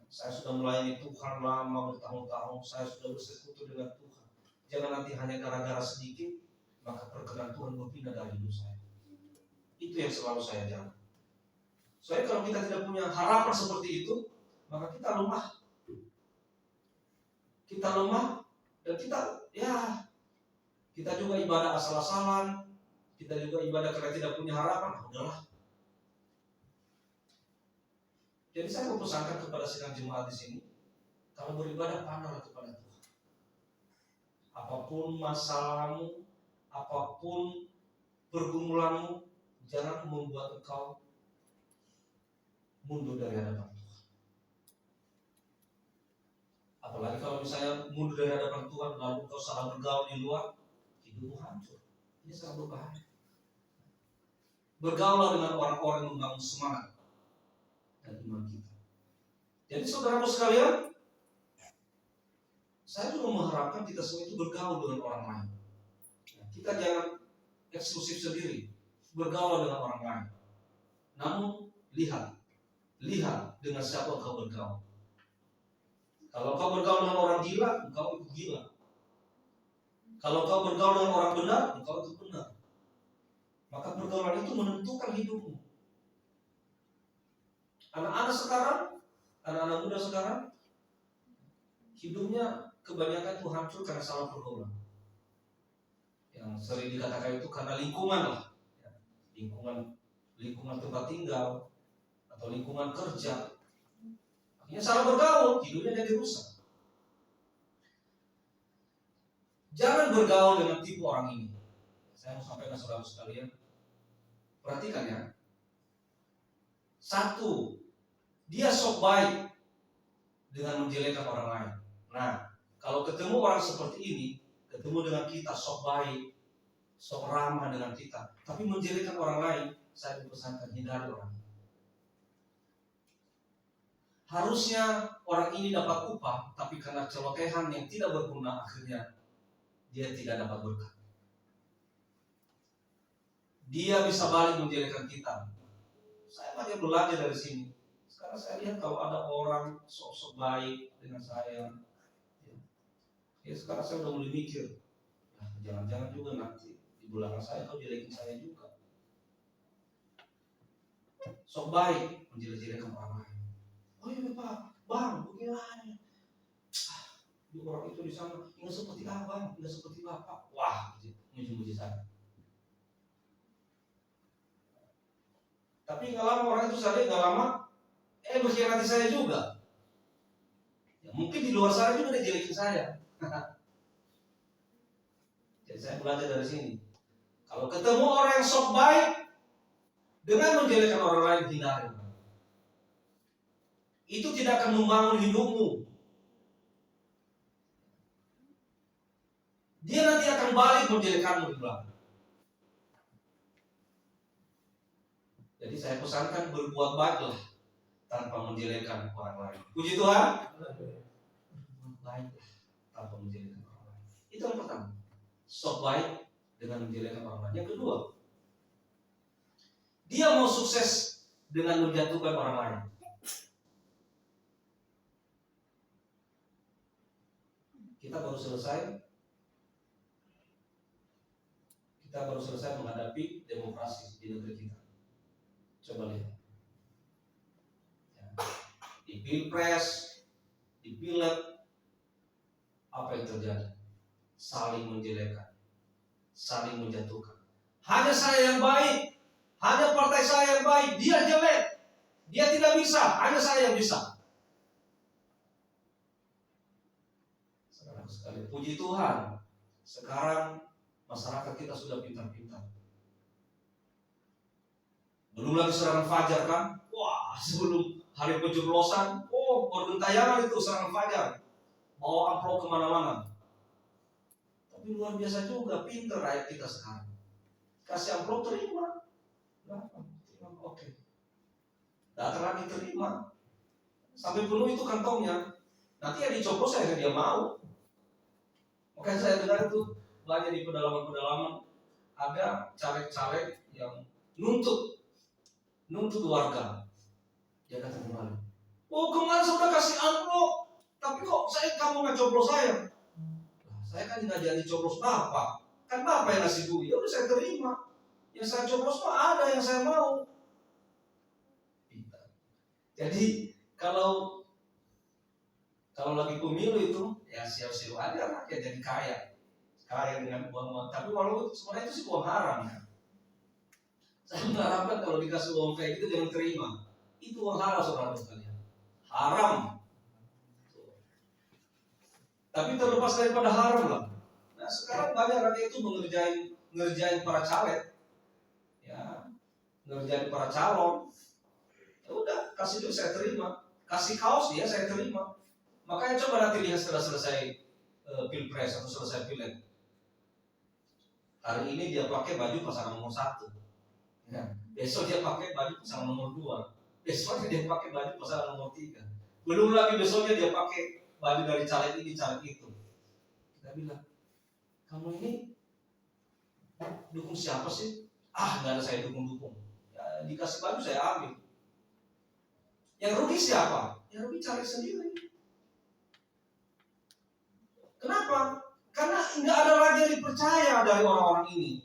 Saya sudah melayani Tuhan lama bertahun-tahun, saya sudah bersekutu dengan Tuhan. Jangan nanti hanya gara-gara sedikit, maka perkenan Tuhan berpindah dari hidup saya. Itu yang selalu saya jaga. Soalnya kalau kita tidak punya harapan seperti itu, maka kita lemah. Kita lemah. Dan kita juga ibadah asal-asalan, kita juga ibadah karena tidak punya harapan, udahlah. Jadi saya mau pesankan kepada sidang jemaat di sini, kalau beribadah pandanglah kepada Tuhan. Apapun masalahmu, apapun pergumulanmu, jangan membuat engkau mundur dari hadapan Tuhan. Apalagi kalau misalnya mundur dari hadapan Tuhan lalu kau salah bergaul di luar, hidupmu hancur. Ini sangat berbahaya. Bergaullah dengan orang-orang yang membangun semangat dan iman kita. Jadi saudaraku sekalian, saya juga mengharapkan kita semua itu bergaul dengan orang lain. Kita jangan eksklusif sendiri, bergaul dengan orang lain. Namun lihat dengan siapa kau bergaul. Kalau kau bergaul dengan orang gila, engkau itu gila. Kalau kau bergaul dengan orang benar, engkau itu benar. Maka pergaulan itu menentukan hidupmu. Anak-anak muda sekarang, hidupnya kebanyakan itu hancur karena salah pergaulan. Yang sering dikatakan itu karena lingkungan lah. Lingkungan tempat tinggal atau lingkungan kerja. Akhirnya salah bergaul, hidupnya jadi rusak. Jangan bergaul dengan tipe orang ini. Saya mau sampaikan saudara sekalian, perhatikan ya. Satu, dia sok baik dengan menjelekkan orang lain. Nah, kalau ketemu orang seperti ini, ketemu dengan kita sok baik, sok ramah dengan kita, tapi menjelekkan orang lain, saya dipesankan hindari orang ini. Harusnya orang ini dapat upah, tapi karena celotehan yang tidak berguna, akhirnya dia tidak dapat berkat. Dia bisa balik menjelekkan kita. Saya banyak belajar dari sini. Sekarang saya lihat kalau ada orang sok-sok baik dengan saya, ya sekarang saya udah mulai mikir, jangan-jangan juga nanti di belakang saya kau jelekin saya juga. Sok baik menjelek-jelekan orang lain. Oh iya Pak, Bang, bagaimana? Orang itu di sana nggak seperti abang, nggak seperti bapak. Wah, muji-muji saya. Tapi nggak lama orang itu sadar, nggak lama, berkhianati saya juga. Ya, mungkin di luar sana juga dia jelekin saya. Jadi saya belajar dari sini. Kalau ketemu orang yang sok baik, dengan menjelekkan orang lain, hindari. Itu tidak akan membangun hidupmu. Dia nanti akan balik menjelekkanmu di belakang. Jadi saya pesankan berbuat baiklah tanpa menjelekkan orang lain. Puji Tuhan. Berbuat baiklah tanpa menjelekkan orang lain. Itu yang pertama. Sok baik dengan menjelekkan orang lain. Yang kedua, dia mau sukses dengan menjatuhkan orang lain. Kita baru selesai menghadapi demokrasi di negeri kita. Coba lihat. Ya. Di Pilpres, di Pileg, apa yang terjadi? Saling menjelekkan, saling menjatuhkan. Hanya saya yang baik, hanya partai saya yang baik, dia jelek, dia tidak bisa, hanya saya yang bisa. sekali. Puji Tuhan, sekarang masyarakat kita sudah pintar-pintar. Belum lagi serangan fajar kan? Wah, sebelum hari pencoblosan, bergentayangan itu serangan fajar. Bawa amplop kemana-mana. Tapi luar biasa juga, pintar rakyat kita sekarang. Kasih amplop terima. Oke. Datang lagi terima. Sampai penuh itu kantongnya. Nanti ya dicoblos saya dia mau. Makanya saya dengar itu banyak di pedalaman-pedalaman ada caleg-caleg yang nuntut warga. Dia kata kemarin, kemarin saya udah kasih amplop, tapi kok kamu nggak coblos saya? Nah, saya kan nggak jadi coblos bapak, kan bapak yang ngasih duit, ya udah saya terima. Yang saya coblos mah ada yang saya mau. Jadi kalau lagi pemilu itu ya siap-siap aja rakyat jadi kaya dengan uang. Tapi walaupun sebenarnya itu sih uang haram ya. Saya mengharapkan kalau dikasih uang kayak gitu jangan terima. Itu uang haram saudara sekalian. Haram. Tapi terlepas daripada haram lah. Nah sekarang banyak rakyat itu ngerjain para caleg, ya, ngerjain para calon. Ya udah kasih duit saya terima, kasih kaos dia saya terima. Makanya coba nanti lihat setelah selesai pilpres atau selesai pileg. Hari ini dia pakai baju pasangan nomor 1. Ya. Besok dia pakai baju pasangan nomor 2. Besoknya dia pakai baju pasangan nomor 3. Belum lagi besoknya dia pakai baju dari caleg ini, caleg itu. Kita bilang, kamu ini dukung siapa sih? Nggak ada saya dukung. Ya, dikasih baju saya ambil. Yang rugi siapa? Yang rugi caleg sendiri. Kenapa? Karena nggak ada lagi yang dipercaya dari orang-orang ini.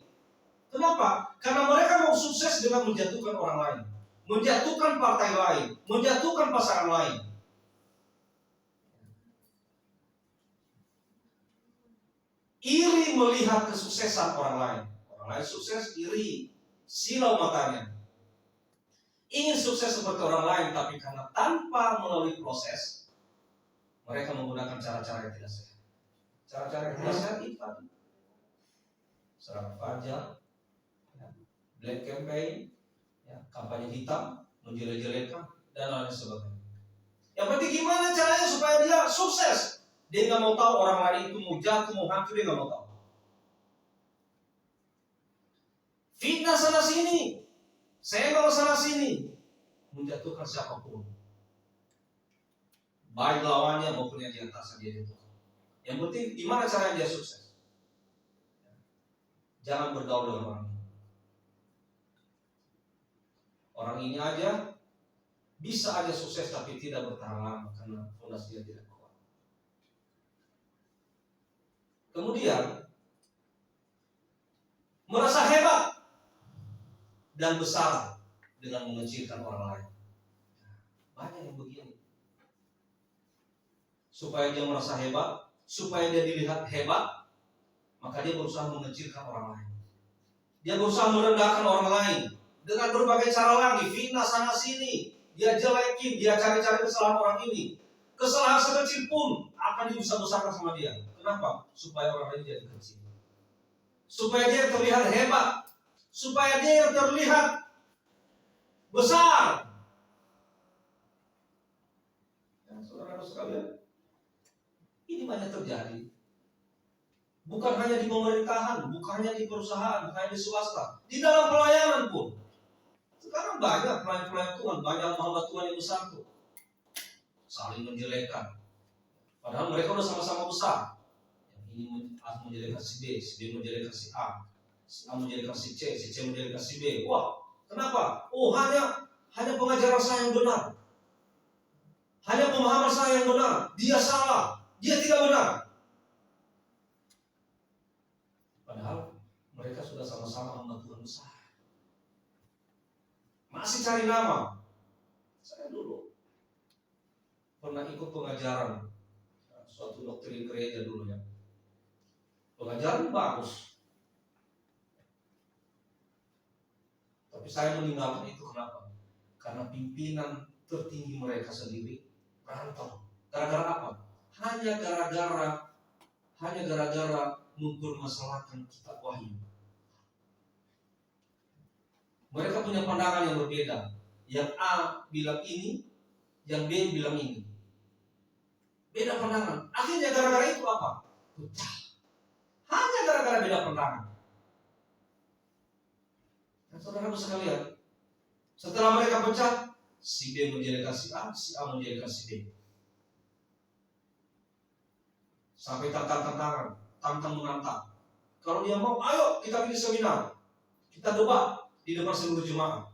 Kenapa? Karena mereka mau sukses dengan menjatuhkan orang lain, menjatuhkan partai lain, menjatuhkan pasangan lain. Iri melihat kesuksesan orang lain. Orang lain sukses, iri, silau matanya. Ingin sukses seperti orang lain, tapi karena tanpa melalui proses, mereka menggunakan cara-cara yang tidak sehat. Cara-cara yang tidak sehat itu tadi. Serangan fajar, black campaign, kampanye hitam, menjelek-jelekan, dan lain sebagainya. Yang penting gimana caranya supaya dia sukses. Dia nggak mau tahu orang lain itu mau jatuh, mau hancur, dia nggak mau tahu. Fitnah sana sini, senggol sana sini, menjatuhkan siapapun, baik lawannya maupun yang di atasnya dia jatuhkan. Yang penting gimana caranya dia sukses. Jangan bergaul dengan orang ini. Orang ini aja bisa aja sukses tapi tidak bertahan lama karena fondasi dia tidak kuat. Kemudian merasa hebat dan besar dengan mengecilkan orang lain. Banyak yang begini. Supaya dia merasa hebat, supaya dia dilihat hebat, maka dia berusaha mengecilkan orang lain. Dia berusaha merendahkan orang lain dengan berbagai cara lagi, fitnah sana sini. Dia jelekin, dia cari-cari kesalahan orang ini. Kesalahan sekecil pun akan dibesar-besarkan sama dia. Kenapa? Supaya orang lain jadi kecil. Supaya dia terlihat hebat. Supaya dia terlihat besar. Ya, saudara-saudara sekalian, ini banyak terjadi. Bukan hanya di pemerintahan, bukan hanya di perusahaan, bukan hanya di swasta, di dalam pelayanan pun. Sekarang banyak pelayan-pelayan Tuhan, banyak hamba Tuhan yang besar tuh, saling menjelekkan. Padahal mereka udah sama-sama besar. Yang ini menjelekkan si B menjelekkan si A menjelekkan si C menjelekkan si B. Wah, kenapa? Hanya pengajaran saya yang benar, hanya pemahaman saya yang benar. Dia salah, dia tidak benar. Padahal mereka sudah sama-sama hamba Tuhan besar. Masih cari nama. Saya dulu pernah ikut pengajaran suatu doktrin gereja dulu ya. Pengajaran bagus. Tapi saya meninggalkan itu kenapa? Karena pimpinan tertinggi mereka sendiri berantem. Gara-gara apa? Hanya hanya gara-gara mempermasalahkan kitab Wahyu. Mereka punya pandangan yang berbeda. Yang A bilang ini, yang B bilang ini. Beda pandangan. Akhirnya gara-gara itu apa? Pecah. Hanya gara-gara beda pandangan. Dan saudara sekalian, setelah mereka pecah, si B menjadikan si A menjadikan si B. Sampai tantang-tantangan, tantang-menantang. Kalau dia mau, ayo kita bikin seminar. Kita debat di depan seluruh jemaah.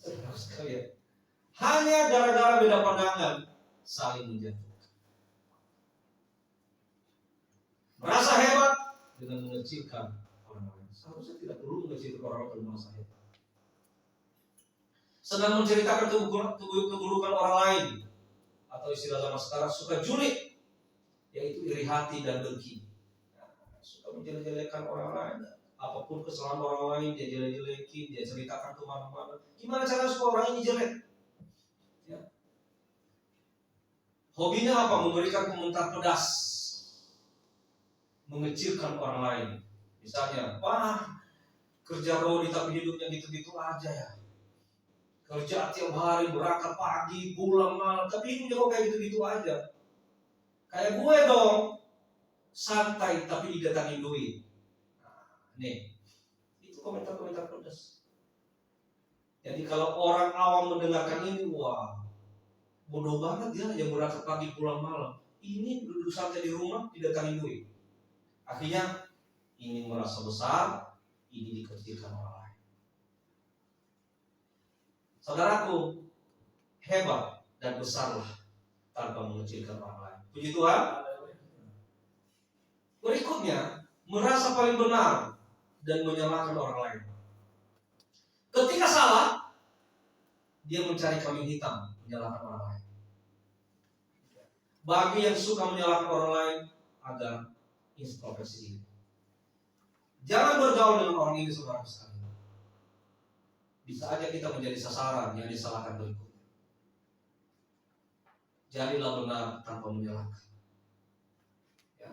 Saudara sekalian, hanya gara-gara beda pandangan saling menjatuhkan. Merasa hebat dengan mengecilkan orang lain. Seharusnya tidak perlu mengecilkan orang lain merasa hebat. Sedang menceritakan keburukan orang lain, atau istilah zaman sekarang suka julid, yaitu iri hati dan dengki. Suka menjelek-jelekan orang lain. Apapun kesalahan orang lain dia jelek-jelekin, dia ceritakan kemana-mana. Gimana cara supaya orang ini jelek? Ya. Hobinya apa? Memberikan komentar pedas, mengecilkan orang lain. Misalnya, wah, kerja Rodi tapi hidupnya gitu-gitu aja ya. Kerja tiap hari, berangkat pagi, pulang malam, tapi hidupnya kok kayak gitu-gitu aja. Kayak gue dong, santai tapi didatangin duit. Nih, itu komentar-komentar pedas. Jadi kalau orang awam mendengarkan ini, wah, bodoh banget ya yang berangkat pagi pulang malam. Ini duduk santai di rumah, didatangin duit. Akhirnya, ini merasa besar, ini dikecilkan orang lain. Saudaraku, hebat dan besarlah tanpa mengecilkan orang lain. Puji Tuhan. Berikutnya, merasa paling benar dan menyalahkan orang lain. Ketika salah, dia mencari kambing hitam, menyalahkan orang lain. Bagi yang suka menyalahkan orang lain, agar introspeksi diri. Jangan bergaul dengan orang ini, saudara sekalian. Bisa aja kita menjadi sasaran yang disalahkan berikutnya. Jadilah benar tanpa menyalahkan. Ya.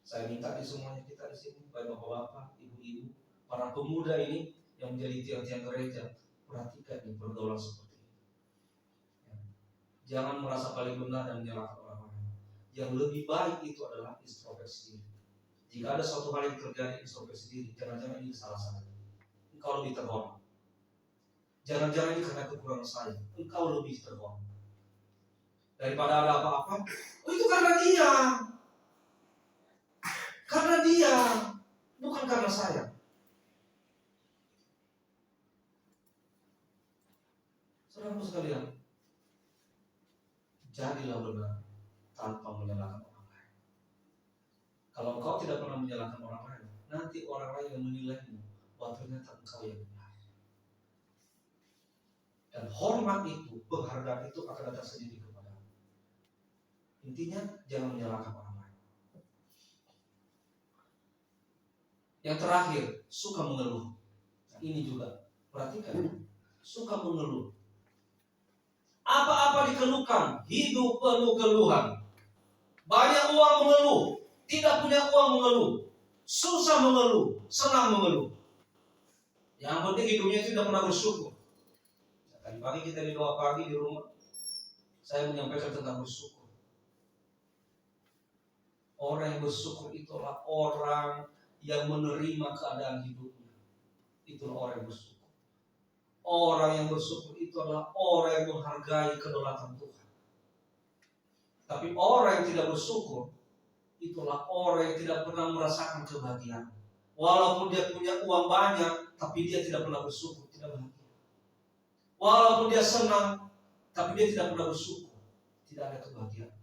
Saya minta di semuanya kita di sini, bapak-bapak, ibu-ibu, para pemuda ini yang menjadi tiang-tiang gereja, perhatikan nih pergaulan seperti ini. Ya. Jangan merasa paling benar dan menyalahkan orang lain. Yang lebih baik itu adalah introspeksi diri. Jika ada suatu hal yang terjadi, introspeksi diri. Jangan-jangan ini salah saya. Engkau lebih terhormat. Jangan-jangan ini karena kekurangan saya. Engkau lebih terhormat. Daripada ada apa-apa, oh itu karena dia. Karena dia, bukan karena saya. Saudara sekalian, jadilah benar tanpa menyalahkan orang lain. Kalau engkau tidak pernah menyalahkan orang lain, nanti orang lain yang menilaimu, bahwa ternyata engkau yang benar. Dan hormat itu, penghargaan itu akan datang sendiri kepadamu. Intinya, jangan menyalahkan orang lain. Yang terakhir, suka mengeluh. Nah, ini juga, perhatikan, suka mengeluh. Apa-apa dikeluhkan, hidup penuh keluhan. Banyak uang mengeluh, tidak punya uang mengeluh, susah mengeluh, senang mengeluh. Yang penting hidupnya tidak pernah bersyukur. Tadi pagi kita di doa pagi di rumah, saya menyampaikan tentang bersyukur. Orang yang bersyukur itulah orang yang menerima keadaan hidupnya. Itulah orang yang bersyukur. Orang yang bersyukur itu adalah orang yang menghargai kedaulatan Tuhan. Tapi orang yang tidak bersyukur, itulah orang yang tidak pernah merasakan kebahagiaan. Walaupun dia punya uang banyak, tapi dia tidak pernah bersyukur, tidak bahagia. Walaupun dia senang, tapi dia tidak pernah bersyukur, tidak ada kebahagiaan.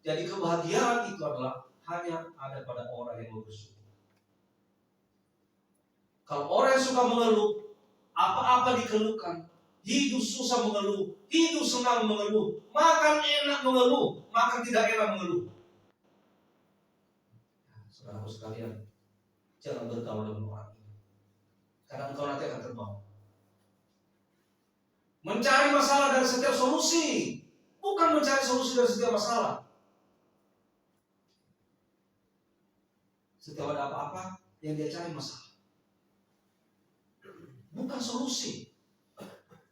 Jadi kebahagiaan itu adalah hanya ada pada orang yang bersyukur. Kalau orang yang suka mengeluh, apa-apa dikeluhkan, hidup susah mengeluh, hidup senang mengeluh, makan enak mengeluh, makan tidak enak mengeluh. Saudara sekalian, jangan bergaul dengan orang ini, karena engkau nanti akan terbawa. Mencari masalah dari setiap solusi, bukan mencari solusi dari setiap masalah. Setiap ada apa-apa, yang dia cari masalah, bukan solusi.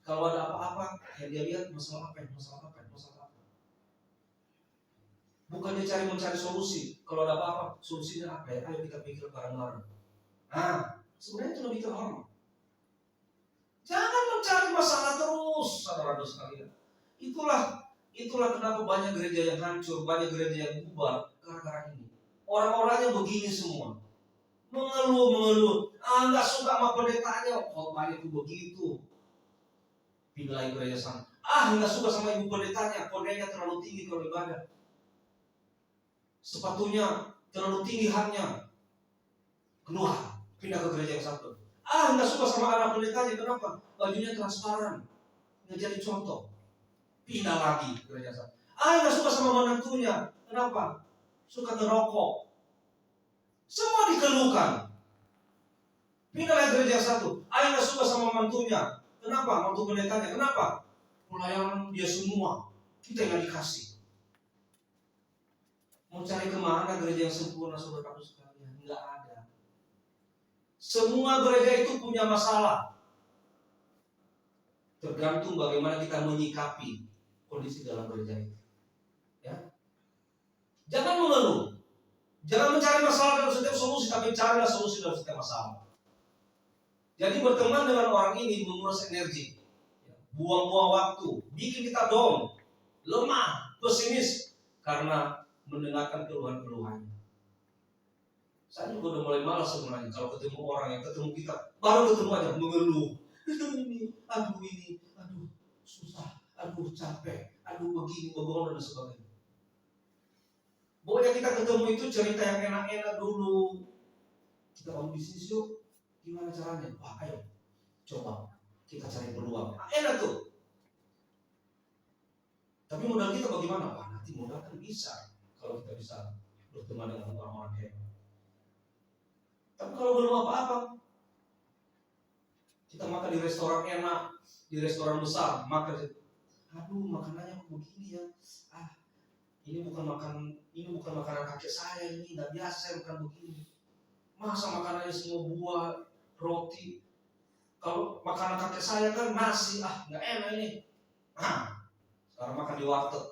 Kalau ada apa-apa, yang dia lihat masalah apa, masalah apa, masalah apa. Bukan dia mencari solusi. Kalau ada apa-apa, solusinya apa ya? Ayo kita pikir bareng-bareng. Sebenarnya itu lebih ke hormat. Jangan mencari masalah terus, saudara-saudara sekalian. Itulah kenapa banyak gereja yang hancur, banyak gereja yang bubar gara-gara ini. Orang-orangnya begini semua, mengeluh. Nggak suka sama pendetanya, khotbahnya itu begitu. Pindah gereja sana. Nggak suka sama ibu pendetanya, kondenya terlalu tinggi kalau ibadah. Sepatunya terlalu tinggi haknya. Keluar, pindah ke gereja yang satu. Nggak suka sama anak pendetanya, kenapa? Bajunya transparan, nggak jadi contoh. Pindah lagi ke gereja satu. Nggak suka sama menantunya, kenapa? Suka ngerokok. Semua dikeluhkan. Pindah lagi ke gereja satu. Nggak suka sama mantunya, kenapa? Mantu pendetanya, kenapa? Pelayanan dia semua, kita yang dikasih. Mau cari kemana gereja yang sempurna, saudara sekalian? Nggak ada. Semua gereja itu punya masalah. Tergantung bagaimana kita menyikapi kondisi dalam gereja itu. Ya. Jangan mengeluh. Jangan mencari masalah dalam setiap solusi, tapi carilah solusi dalam setiap masalah. Jadi berteman dengan orang ini menguras energi, buang-buang waktu, bikin kita down, lemah, pesimis karena mendengarkan keluhan-keluhannya. Saya juga udah mulai malas sebenarnya kalau ketemu orang yang ketemu kita, baru ketemu aja mengeluh. Ini, aduh susah, aduh capek, aduh begini, dan sebagainya. Pokoknya kita ketemu itu cerita yang enak-enak dulu. Kita bangun bisnis yuk, gimana caranya? Wah ayo, coba kita cari peluang. Enak tuh. Tapi modal kita bagaimana? Wah nanti modal kan bisa kalau kita bisa berteman dengan orang-orang hebat. Tapi kalau belum apa-apa, kita makan di restoran enak, di restoran besar, makan, aduh makanannya kok begini ya, ini bukan makanan kakek saya, ini nggak biasa saya makan begini. Masa makanannya semua buah, roti. Kalau makanan kakek saya kan nasi, nggak enak ini. Sekarang makan di warteg,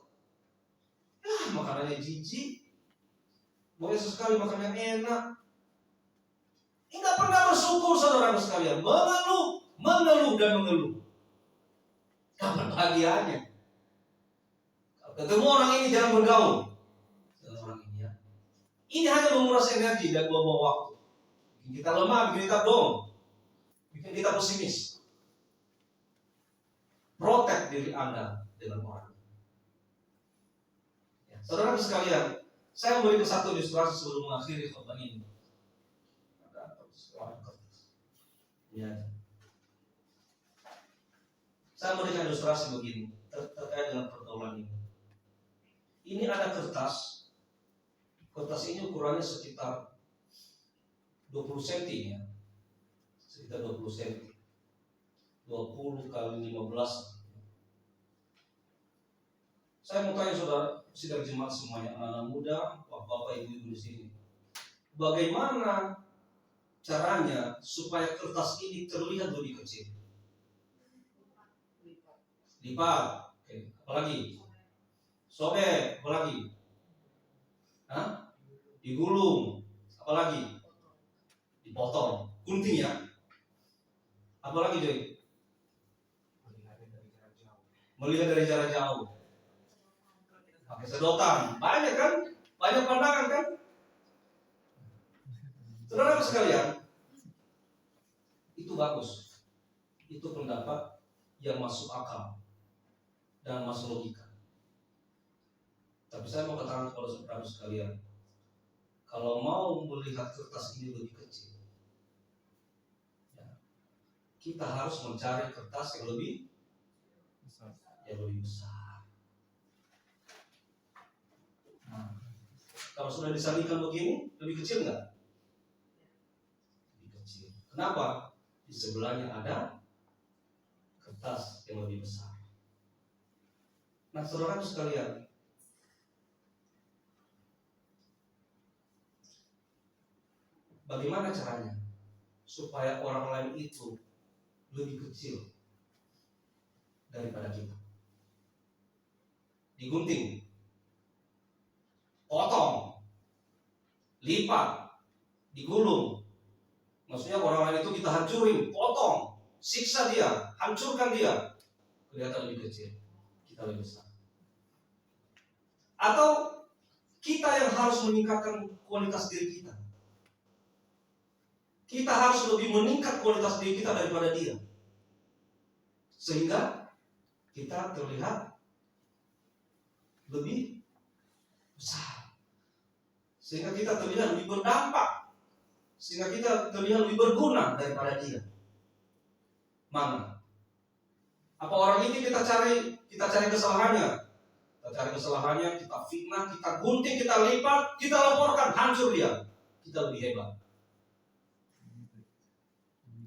makanannya jijik. Boleh sesekali makan yang enak. Nggak pernah bersyukur, saudara sekalian. Mengeluh dan mengeluh. Kapan bahagianya? Kalau ketemu orang ini jangan bergaul dengan orang ini ya. Ini hanya menguras energi dan buang-buang waktu. Bikin kita lemah, bikin kita down, bikin kita pesimis. Protect diri Anda dengan orang. Ya, saudara sekalian, saya memberikan satu ilustrasi sebelum mengakhiri khotbah ini. Ya. Saya memberikan ilustrasi begini terkait dengan pergaulan ini. Ini ada kertas. Kertas ini ukurannya sekitar 20 cm ya. Sekitar 20 cm. 20 kali 15. Saya mau tanya saudara, sidang jemaat semuanya, anak-anak muda, bapak-bapak, ibu-ibu di sini. Bagaimana caranya supaya kertas ini terlihat lebih kecil? Lipat. Oke. Apalagi? Sobek. Apalagi? Digulung. Apalagi? Dipotong. Gunting ya. Apalagi Joy? Melihat dari jarak jauh. Pakai sedotan. Banyak kan? Banyak pandangan kan? Saudara sekalian, itu bagus. Itu pendapat yang masuk akal dan masuk logika. Tapi saya mau katakan kepada saudara sekalian, kalau mau melihat kertas ini lebih kecil, ya, kita harus mencari kertas yang lebih besar. Nah, kalau sudah disandingkan begini, lebih kecil nggak? Kenapa? Di sebelahnya ada kertas yang lebih besar. Nah, saudara sekalian, bagaimana caranya supaya orang lain itu lebih kecil daripada kita? Digunting, potong, lipat, digulung. Maksudnya orang lain itu kita hancurin, potong, siksa dia, hancurkan dia. Kelihatan lebih kecil, kita lebih besar. Atau kita yang harus meningkatkan kualitas diri kita. Kita harus lebih meningkat kualitas diri kita daripada dia. Sehingga kita terlihat lebih besar. Sehingga kita terlihat lebih berdampak. Sehingga kita terlihat lebih berguna daripada dia. Mana? Apa orang ini kita cari kesalahannya? Kita cari kesalahannya, kita fitnah, kita gunting, kita lipat, kita laporkan, hancur dia. Kita lebih hebat.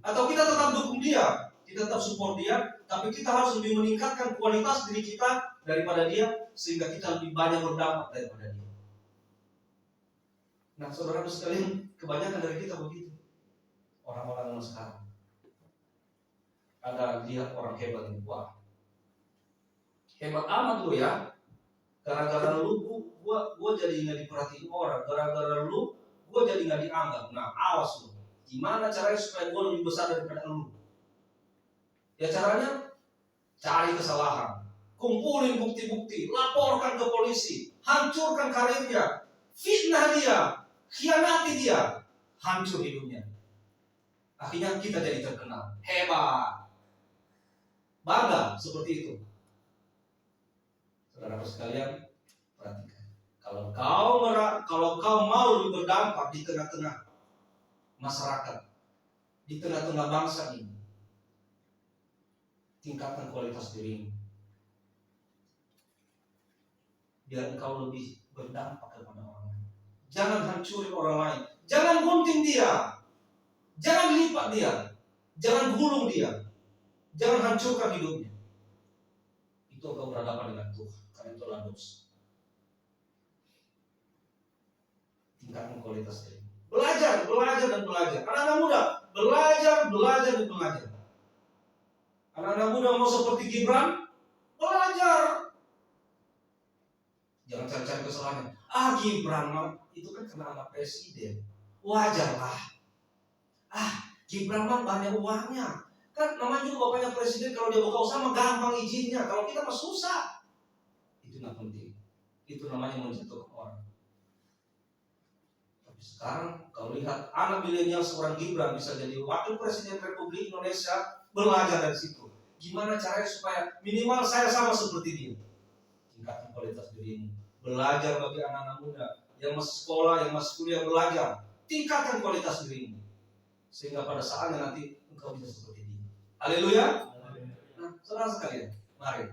Atau kita tetap dukung dia, kita tetap support dia, tapi kita harus lebih meningkatkan kualitas diri kita daripada dia, sehingga kita lebih banyak berdampak daripada dia. Nah, saudara sekalian, kebanyakan dari kita begitu. Orang-orang sekarang ada lihat orang hebat ini, wah hebat amat lu ya. Gara-gara lu gua jadi nggak diperhatiin orang, gara-gara lu gua jadi nggak dianggap. Nah, awas lu. Gimana caranya supaya gue lebih besar daripada lu? Ya caranya cari kesalahan, kumpulin bukti-bukti, laporkan ke polisi, hancurkan karirnya, fitnah dia, khianati dia, hancur hidupnya. Akhirnya kita jadi terkenal, hebat, bangga seperti itu. Saudara sekalian, perhatikan. Kalau kau mau lebih berdampak di tengah-tengah masyarakat, di tengah-tengah bangsa ini, tingkatkan kualitas dirimu, biar engkau lebih berdampak kepada orang lain. Jangan hancurin orang lain, jangan gunting dia, jangan lipat dia, jangan gulung dia, jangan hancurkan hidupnya. Itu engkau berhadapan dengan Tuhan, karena itu adalah dosa. Tingkatkan kualitas diri. Belajar dan belajar. Anak-anak muda, belajar dan belajar. Anak-anak muda mau seperti Gibran, belajar. Jangan cari-cari kesalahannya. Gibran itu kan kena anak presiden, wajarlah. Gibran banyak uangnya. Kan namanya juga bapaknya presiden, kalau dia buka usaha gampang izinnya. Kalau kita mah susah. Itu nggak penting. Itu namanya menjatuhkan orang. Sekarang kau lihat anak milenial seorang Gibran bisa jadi wakil presiden Republik Indonesia, belajar dari situ. Gimana caranya supaya minimal saya sama seperti dia? Tingkatkan kualitas dirimu. Belajar bagi anak-anak muda yang masih sekolah, yang masih kuliah, belajar. Tingkatkan kualitas dirimu. Sehingga pada saatnya nanti engkau bisa seperti dia. Haleluya. Nah, saudara sekalian, mari.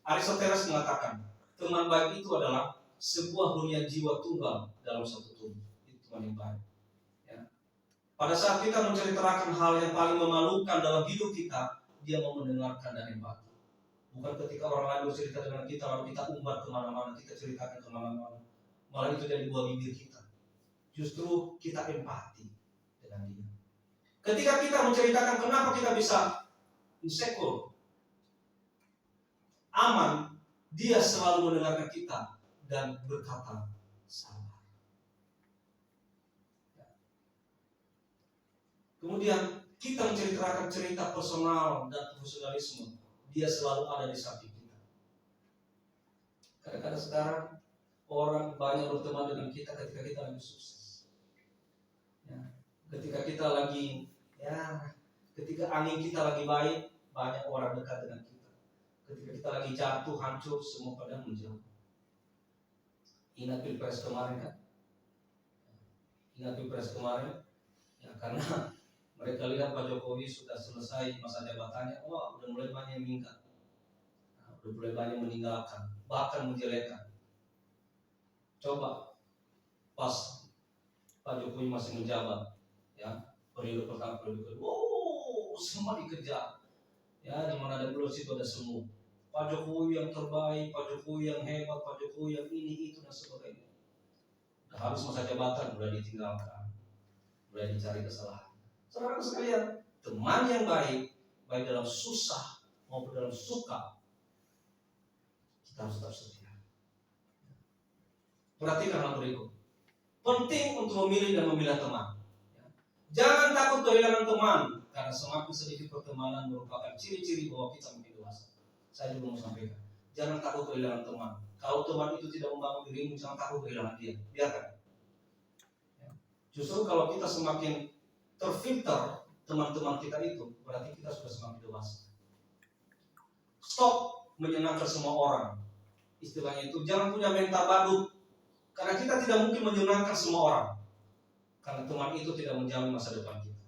Aristoteles mengatakan, teman baik itu adalah sebuah hunian jiwa tunggal dalam satu tubuh. Yang baik. Ya. Pada saat kita menceritakan hal yang paling memalukan dalam hidup kita, dia mau mendengarkan dan empati. Bukan ketika orang lain bercerita dengan kita lalu kita umbar kemana-mana, kita ceritakan kemana-mana, malah itu jadi buah bibir kita. Justru kita empati dengan dia. Ketika kita menceritakan kenapa kita bisa insecure, aman, dia selalu mendengarkan kita dan berkata sabar. Kemudian kita menceritakan cerita personal dan profesionalisme, dia selalu ada di samping kita. Kadang-kadang sekarang orang banyak berteman dengan kita ketika kita lagi sukses. Ya, ketika kita lagi, ketika angin kita lagi baik, banyak orang dekat dengan kita. Ketika kita lagi jatuh, hancur, semua pada menjauh. Ingat Pilpres kemarin kan? Ya karena mereka lihat Pak Jokowi sudah selesai masa jabatannya, udah mulai banyak yang minggat, udah mulai banyak meninggalkan, bahkan menjelekkan. Coba pas Pak Jokowi masih menjabat, ya periode pertama, periode kedua, semua dikejar, ya di mana ada pulau situ ada semua. Pak Jokowi yang terbaik, Pak Jokowi yang hebat, Pak Jokowi yang ini itu dan sebagainya. Udah habis masa jabatan, udah ditinggalkan. mulai dicari kesalahan. Saudara sekalian, teman yang baik, baik dalam susah maupun dalam suka, kita harus tetap setia. Perhatikan hal berikut. Penting untuk memilih dan memilah teman. Jangan takut kehilangan teman, karena semakin sedikit pertemanan merupakan ciri-ciri bahwa kita makin dewasa. Saya juga mau sampaikan, jangan takut kehilangan teman. Kalau teman itu tidak membangun dirimu, jangan takut kehilangan dia. Biarkan. Justru kalau kita semakin terfilter teman-teman kita itu, berarti kita sudah semakin dewasa. Stop menyenangkan semua orang. Istilahnya itu, jangan punya mental badut. Karena kita tidak mungkin menyenangkan semua orang. Karena teman itu tidak menjamin masa depan kita.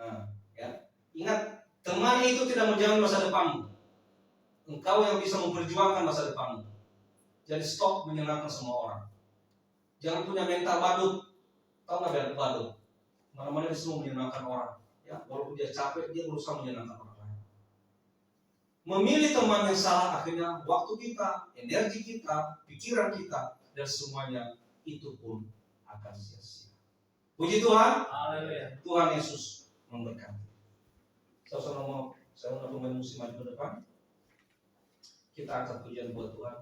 Nah, ya. Ingat, teman itu tidak menjamin masa depanmu. Engkau yang bisa memperjuangkan masa depanmu. Jadi stop menyenangkan semua orang. Jangan punya mental badut. Tahu nggak badut? Mana-mana dia semua menyenangkan orang. Ya, walaupun dia capek, dia berusaha menyenangkan orang lain. Memilih teman yang salah, akhirnya waktu kita, energi kita, pikiran kita, dan semuanya itu pun akan sia-sia. Puji Tuhan. Haleluya. Tuhan Yesus memberkati. Saya mau pemain musik maju ke depan. Kita angkat pujian buat Tuhan.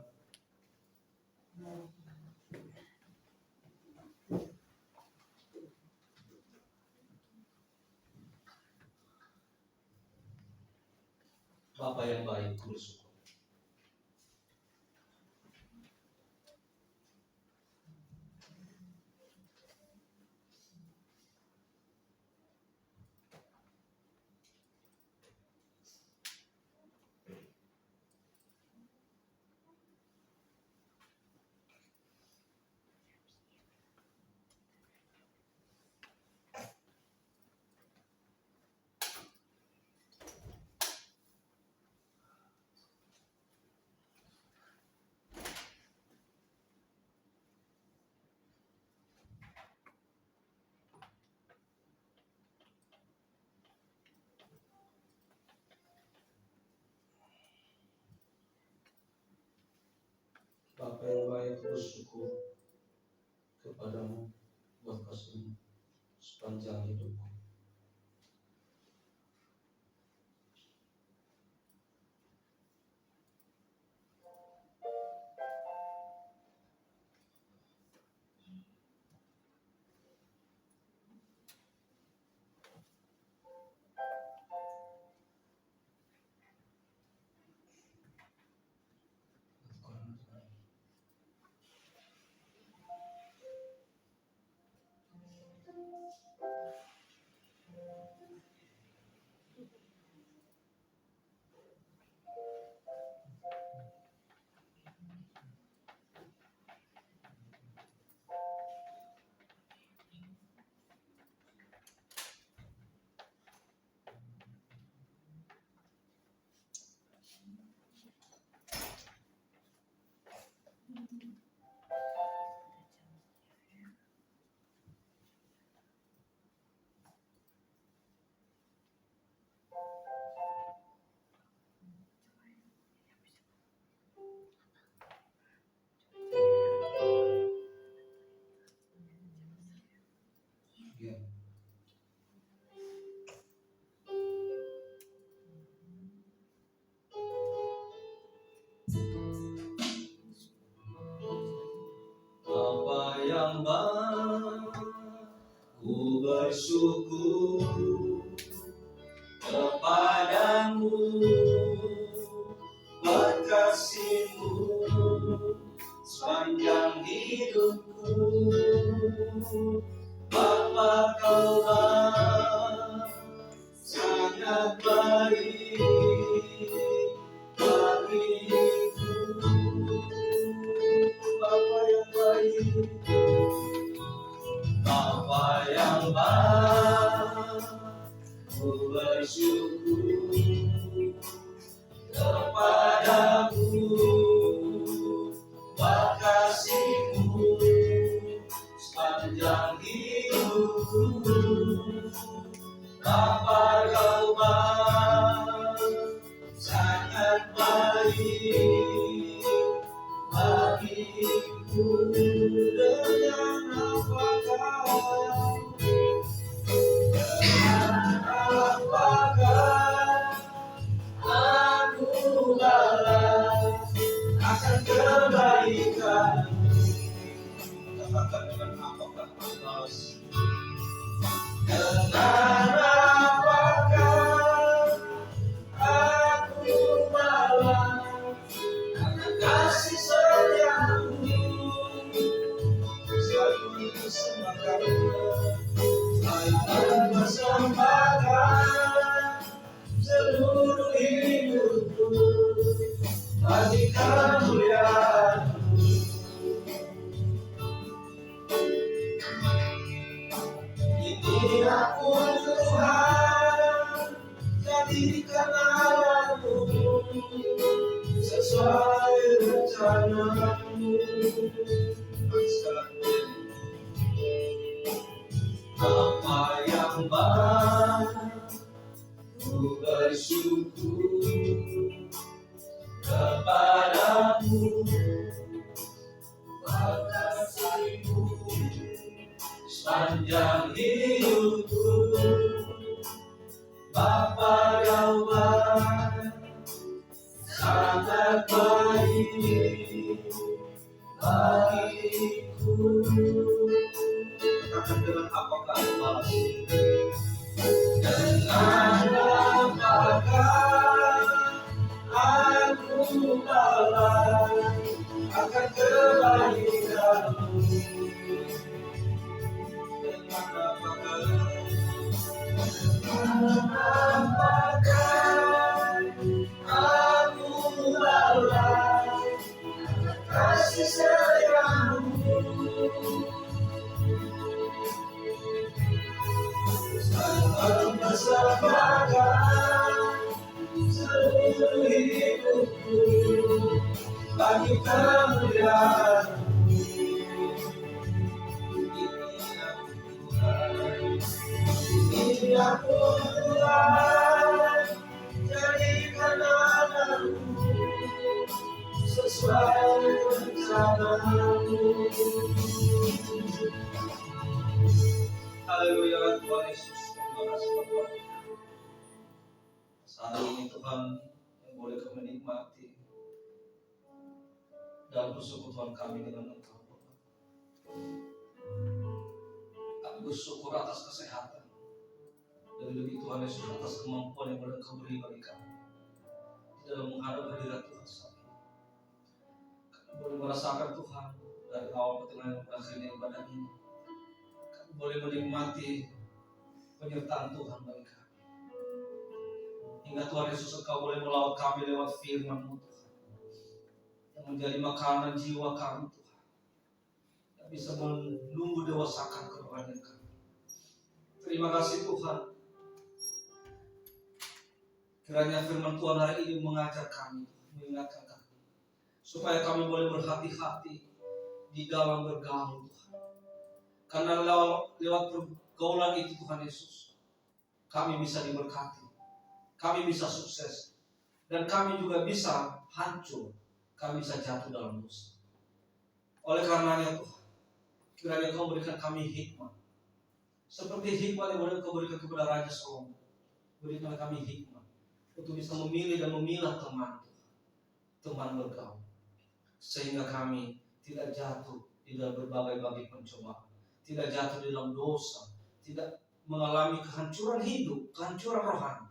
Bapa yang baik, bersyukur. Bapa yang baik, bersyukur kepadamu buat kasih sepanjang hidupku. Bapa yang baik, ku bersyukur kepadamu, buat kasih-Mu sepanjang hidupku. Bapa, Kau sangat baik bagiku. Bapa yang baik, Bapa yang baik, ku bersyukur kepadamu, buat kasih-Mu sepanjang hidupku. Bapa, Kau sangat baik bagiku. Dengan apakah aku Tuhan, jadikan aku sesuai rencana-Mu. Apa yang baik ku bersyukur kepadamu, kasih-Mu sepanjang hidupku. Bapa yang baik, sangat baik bagiku. Katakan dengan apakah balas? Dengan apakah aku balas akan kebaikan-Mu? Dengan apakah aku balas kasih sayang-Mu? Sangat bersamakan seluruh hidupku bagi kemuliaan-Mu. Ini aku Tuhan, jadikan anakmu sesuai rencana-Mu. Haleluya, Tuhan Yesus, terima kasih Bapa. Saat ini Tuhan yang boleh kami nikmati dalam persekutuan kami dengan Engkau. Kami bersyukur atas kesehatan dan lebih Tuhan Yesus atas kemampuan yang boleh Engkau beri bagi kami di dalam menghadap hadirat Tuhan saat ini. Kami boleh merasakan Tuhan dari awal pertengahan dan akhirnya ibadah ini. Kami boleh menikmati penyertaan Tuhan bagi kami. Hingga Tuhan Yesus Engkau boleh melawat kami lewat firman-Mu Tuhan, yang menjadi makanan jiwa kami Tuhan, yang bisa menumbuh dewasakan kerohanian kami. Terima kasih Tuhan. Kiranya firman Tuhan hari ini mengajar kami, mengingatkan kami, supaya kami boleh berhati-hati di dalam bergaul Tuhan. Karena lewat pergaulan itu Tuhan Yesus, kami bisa diberkati, kami bisa sukses, dan kami juga bisa hancur, kami bisa jatuh dalam dosa. Oleh karenanya Tuhan, kiranya Kau berikan kami hikmat, seperti hikmat yang boleh Kau berikan kepada Raja Salomo. Berikan kami hikmat untuk bisa memilih dan memilah teman bergaul, sehingga kami tidak jatuh di dalam berbagai pencobaan, tidak jatuh di dalam dosa, tidak mengalami kehancuran hidup, kehancuran rohani,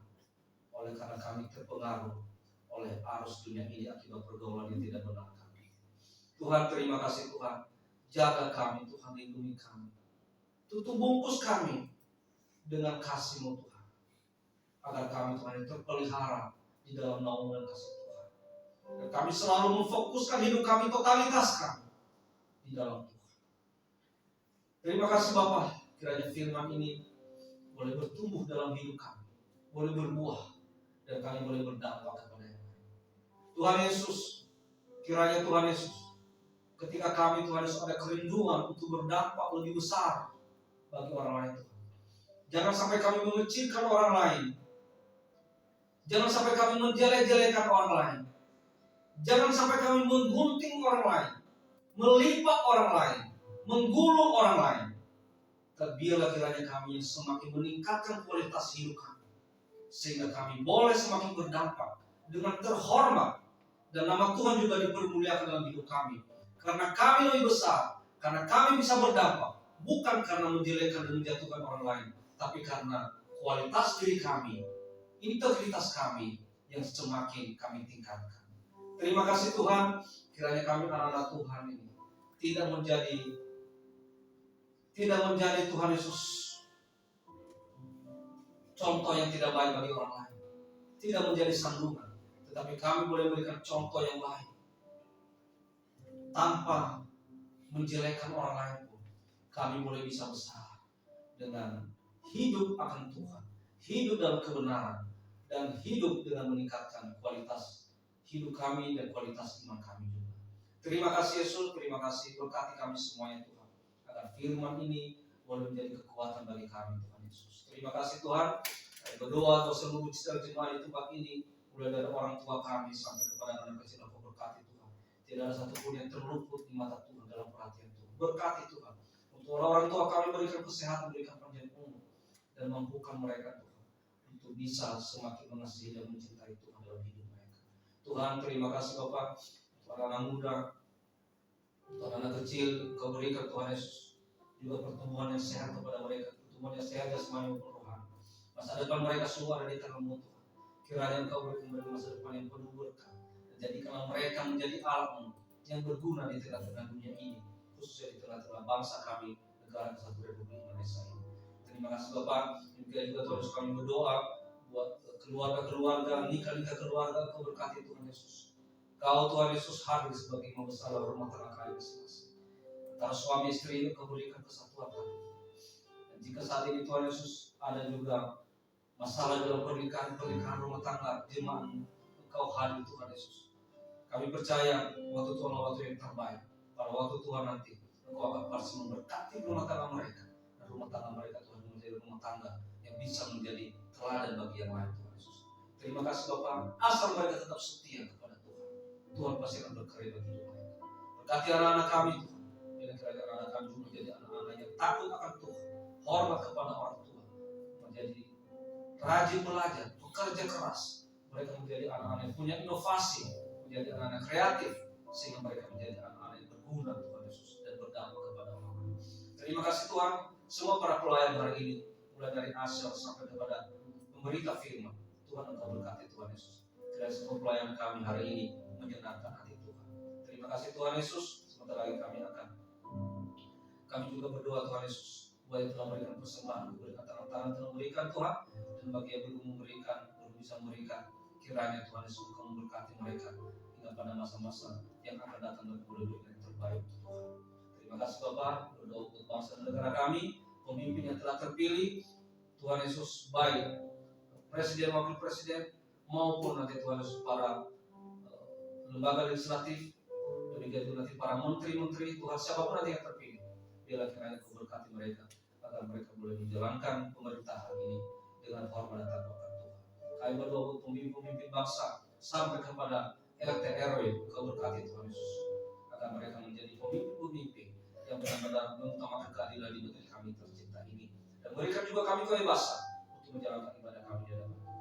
oleh karena kami terpengaruh oleh arus dunia ini akibat pergaulan yang tidak benar kami. Tuhan, terima kasih Tuhan, jaga kami Tuhan, lindungi kami, tutup bungkus kami dengan kasih-Mu Tuhan, agar kami Tuhan terpelihara di dalam naungan kasih Tuhan, dan kami selalu memfokuskan hidup kami, totalitas kami di dalam Tuhan. Terima kasih Bapa, kiranya firman ini boleh bertumbuh dalam hidup kami, boleh berbuah, dan kami boleh berdampak kepada yang lain. Tuhan Yesus, kiranya Tuhan Yesus, ketika kami Tuhan Yesus ada kerinduan untuk berdampak lebih besar bagi orang lain Tuhan, jangan sampai kami mengecilkan orang lain, jangan sampai kami menjelek-jelekan orang lain, jangan sampai kami menggunting orang lain, melipat orang lain, menggulung orang lain. Dan biarlah kiranya kami semakin meningkatkan kualitas hidup kami, sehingga kami boleh semakin berdampak dengan terhormat, dan nama Tuhan juga dipermuliakan dalam hidup kami, karena kami lebih besar, karena kami bisa berdampak, bukan karena menjelekkan dan menjatuhkan orang lain, tapi karena kualitas diri kami, integritas kami yang semakin kami tingkatkan. Terima kasih Tuhan, kiranya kami anak-anak Tuhan ini tidak menjadi Tuhan Yesus contoh yang tidak baik bagi orang lain, tidak menjadi sandungan, tetapi kami boleh memberikan contoh yang baik tanpa menjelekkan orang lain pun. Kami boleh bisa besar dengan hidup akan Tuhan, hidup dalam kebenaran, dan hidup dengan meningkatkan kualitas hidup kami dan kualitas iman kami juga. Terima kasih Yesus, terima kasih, berkati kami semuanya Tuhan, agar firman ini boleh menjadi kekuatan bagi kami Tuhan Yesus. Terima kasih Tuhan. Kami berdoa untuk seluruh jemaat di tempat ini, mulai dari orang tua kami sampai kepada anak kecil, Engkau berkati Tuhan. Tidak ada satupun yang terluput di mata Tuhan dalam perhatian Tuhan. Berkati Tuhan. Untuk orang tua kami, berikan kesehatan, berikan panjang umur, dan mampukan mereka Tuhan untuk bisa semakin mengasihi dan mencintai Tuhan dalam hidup mereka. Tuhan, terima kasih Bapak, para anak muda, para anak kecil, Kau berikan Tuhan Yesus juga pertumbuhan yang sehat kepada mereka, pertumbuhan yang sehat jasmani maupun rohani. Masa depan mereka semua ada di tangan-Mu Tuhan. Kiranya Engkau berikan mereka masa depan yang penuh berkah, dan jadikanlah mereka menjadi alat-Mu yang berguna di tengah-tengah dunia ini, khususnya di tengah-tengah bangsa kami, negara Kesatuan Republik Indonesia ini. Terima kasih Bapak. Demikian juga Tuhan Yesus, kami berdoa buat keluarga-keluarga, nikah-nikah keluarga, Kau berkati Tuhan Yesus. Kau Tuhan Yesus hadir sebagai imam besar rumah tangga kami masing-masing. Antara suami istri ini Kau berikan kesatuan hati. Dan jika saat ini Tuhan Yesus ada juga masalah dalam pernikahan rumah tangga jemaat, Engkau hadir Tuhan Yesus. Kami percaya waktu Tuhan waktu yang terbaik. Pada waktu Tuhan nanti Engkau akan pasti memberkati rumah tangga mereka, dan rumah tangga mereka Tuhan menjadi rumah tangga yang bisa menjadi teladan bagi yang lain Tuhan Yesus. Terima kasih Bapak. Asal mereka tetap setia kepada Tuhan, Tuhan pasti akan berkarya bagi hidup mereka. Berkati anak-anak kami Tuhan. Bila kiranya anak-anak kami juga menjadi anak-anak yang takut akan Tuhan, hormat kepada orang tua, menjadi rajin belajar, bekerja keras. Mereka menjadi anak-anak yang punya inovasi, menjadi anak-anak kreatif, sehingga mereka menjadi anak-anak yang berguna Tuhan Yesus dan berdampak kepada orang lain. Terima kasih Tuhan. Semua para pelayan hari ini, mulai dari Asel sampai kepada pemberita firman, Tuhan Engkau berkati Tuhan Yesus. Kiranya semua pelayan kami hari ini menyenangkan hati Tuhan. Terima kasih Tuhan Yesus. Sebentar lagi kami juga berdoa Tuhan Yesus, buat yang telah memberikan persembahan, memberikan tangan-tangan telah memberikan Tuhan, dan bagi yang belum memberikan, belum bisa memberikan, kiranya Tuhan Yesus Engkau memberkati mereka hingga pada masa-masa yang akan datang dan boleh berikan yang terbaik Tuhan. Terima kasih Bapak. Berdoa untuk bangsa dan negara kami, pemimpin yang telah terpilih Tuhan Yesus, baik presiden, wakil presiden, maupun nanti Tuhan Yesus para lembaga legislatif, demikian juga nanti para menteri-menteri, Tuhan siapapun nanti yang terpilih, biarlah kiranya Kau berkati mereka agar mereka boleh menjalankan pemerintahan ini dengan hormat dan takwa akan Tuhan. Kami berdoa untuk pemimpin bangsa sampai kepada RT RW, Kau berkati Tuhan Yesus agar mereka menjadi pemimpin yang benar-benar mengutamakan keadilan di negeri kami tercinta ini, dan berikan juga kami kebebasan untuk menjalankan ibadah kami di hadapan Tuhan.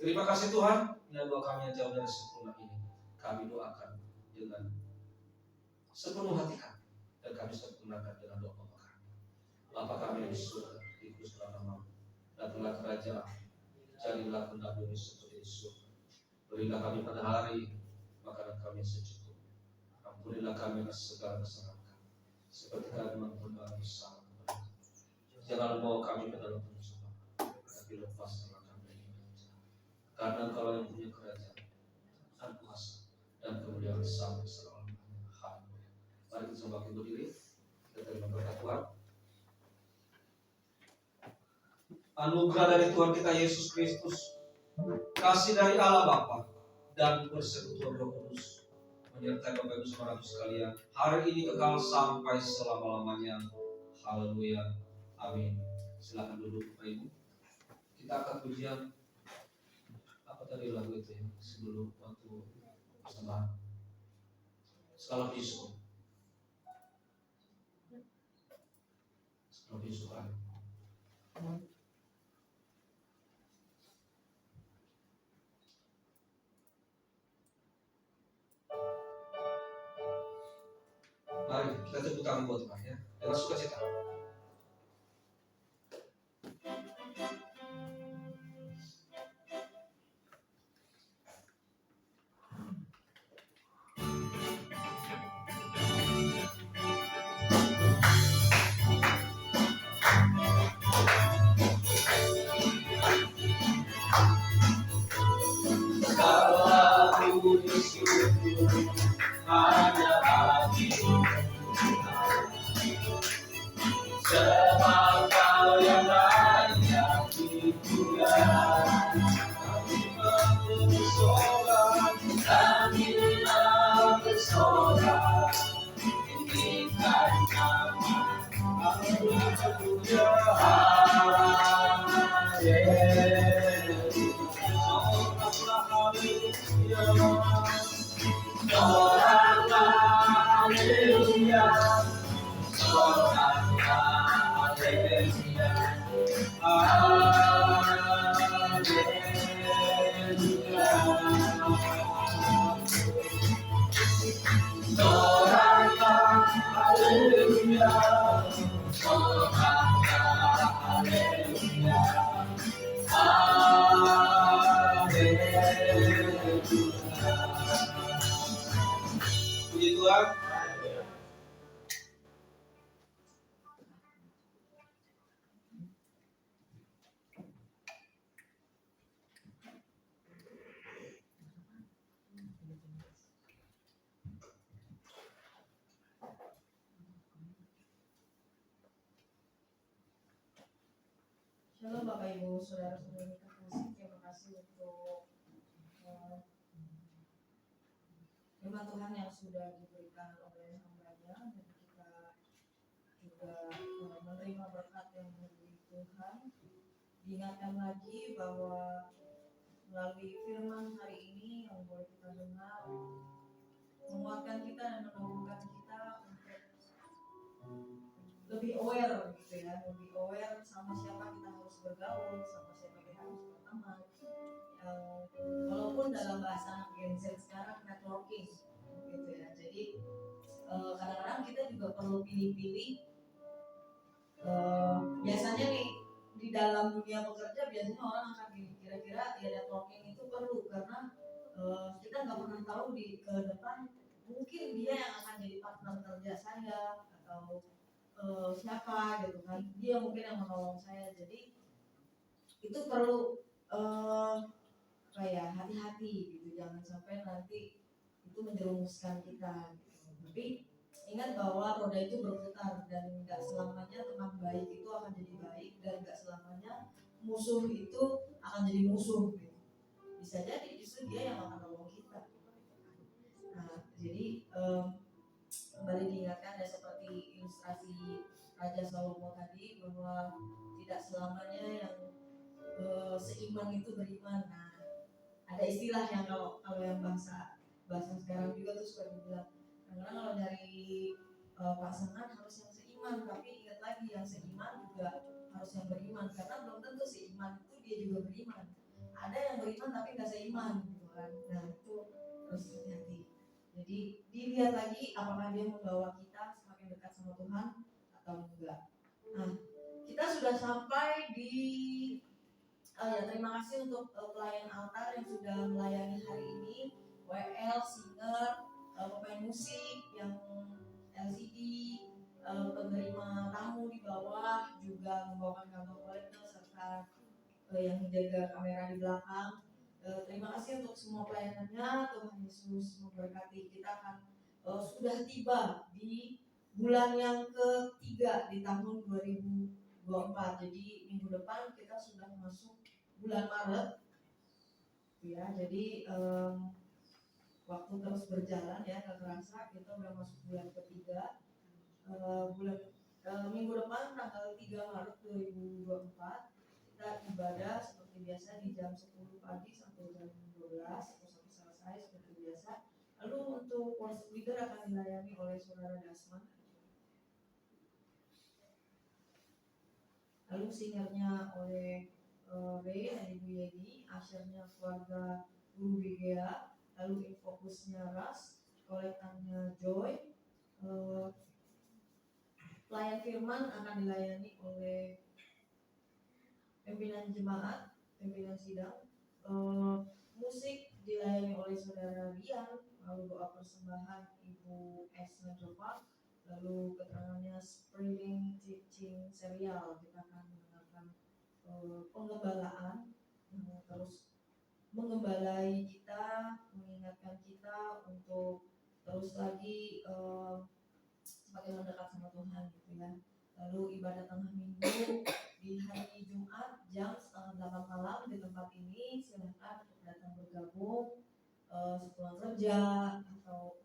Terima kasih Tuhan. Inilah doa kami yang jauh dari sempurna ini, kami doakan dengan sepenuh hati kami, dan kami sempurnakan dengan doa Bapa kami. Bapa kami yang di surga, dikuduskanlah namamu, datanglah kerajaan, jadilah kehendak-Mu seperti di surga. Berilah kami pada hari makanan kami yang secukupnya. Ampunilah kami atas segala kesalahan kami, seperti kami mengampuni orang bersalah kepada kami. Janganlah bawa kami ke dalam pencobaan, tapi lepaskanlah kami dari yang jahat. Karena Engkau yang punya kerajaan, dan kuasa, dan kemuliaan sampai selama-lamanya. Haleluya. Mari kita bangkit berdiri, kita terima berkat Tuhan. Anugerah dari Tuhan kita Yesus Kristus, kasih dari Allah Bapa, dan persekutuan Roh Kudus menyertai Bapak Ibu Saudara sekalian hari ini kekal sampai selama-lamanya. Haleluya. Amin. Silakan duduk Bapak Ibu. Kita akan pujian apa tadi lagu itu ya, sebelum waktu persembahan. Skala Yusuf. Skala Yusuf. Mari kita tepuk tangan buat Tuhan ya, dengan sukacita. Hanya bagi Puji Tuhan. Shalom Bapak Ibu, saudara-saudari terkasih, terima kasih untuk firman Tuhan yang sudah diberikan oleh hamba-Nya, dan kita juga menerima berkat yang dari Tuhan. Diingatkan lagi bahwa melalui firman hari ini yang boleh kita dengar, menguatkan kita dan menumbuhkan kita untuk lebih aware gitu ya, lebih aware sama siapa kita harus bergaul, sama siapa kita harus berteman. Walaupun dalam bahasa Gen Z sekarang networking gitu ya, jadi kadang-kadang kita juga perlu pilih-pilih. Biasanya nih di dalam dunia bekerja biasanya orang akan gini, kira-kira ya networking itu perlu karena kita nggak pernah tahu di ke depan mungkin dia yang akan jadi partner kerja saya atau siapa gitu kan, dia mungkin yang menolong saya, jadi itu perlu kayak hati-hati gitu, jangan sampai nanti itu menjerumuskan kita gitu. Tapi ingat bahwa roda itu berputar dan nggak selamanya teman baik itu akan jadi baik, dan nggak selamanya musuh itu akan jadi musuh gitu. Bisa jadi justru dia yang akan nolong kita. Nah, jadi kembali diingatkan ya seperti ilustrasi Raja Salomo tadi, bahwa tidak selamanya yang seiman itu beriman. Nah, ada istilah yang kalau yang bahasa sekarang juga tuh suka dibilang, karena kalau dari pasangan harus yang seiman, tapi ingat lagi yang seiman juga harus yang beriman, karena belum tentu seiman itu dia juga beriman. Ada yang beriman tapi nggak seiman gitu kan. Nah, itu harus hati-hati. Jadi dilihat lagi apakah dia membawa kita semakin dekat sama Tuhan atau enggak. Nah, kita sudah sampai di ya, terima kasih untuk pelayan altar yang sudah melayani hari ini, WL, singer, pemain musik yang LCD, penerima tamu di bawah juga membawakan kantong kolektor, serta yang menjaga kamera di belakang. Terima kasih untuk semua pelayanannya. Tuhan Yesus memberkati. Kita akan sudah tiba di bulan yang ketiga di tahun 2024. Jadi minggu depan kita sudah masuk bulan Maret, ya. Jadi waktu terus berjalan ya, nggak kerasa kita udah masuk bulan ketiga. Minggu depan tanggal 3 Maret 2024 kita ibadah seperti biasa di jam 10 pagi sampai jam 12 atau sampai selesai seperti biasa. Lalu untuk worship leader akan dilayani oleh Saudara Dasman. Lalu singernya oleh Ray dan Ibu Yeni, asyarnya keluarga Guru BGA, lalu infokusnya Ras, kolektannya Joy. Pelayan firman akan dilayani oleh pimpinan jemaat, pimpinan sidang. Musik dilayani oleh Saudara Rian, lalu doa persembahan Ibu Esna Jopak, lalu keterangannya Spreading Teaching Serial. Kita akan mendengarkan penggembalaan, terus menggembalai kita, mengingatkan kita untuk terus lagi semakin mendekat sama Tuhan gitu ya. Lalu ibadah tengah minggu di hari Jumat jam 7:30 malam di tempat ini, silahkan untuk datang bergabung sepulang kerja atau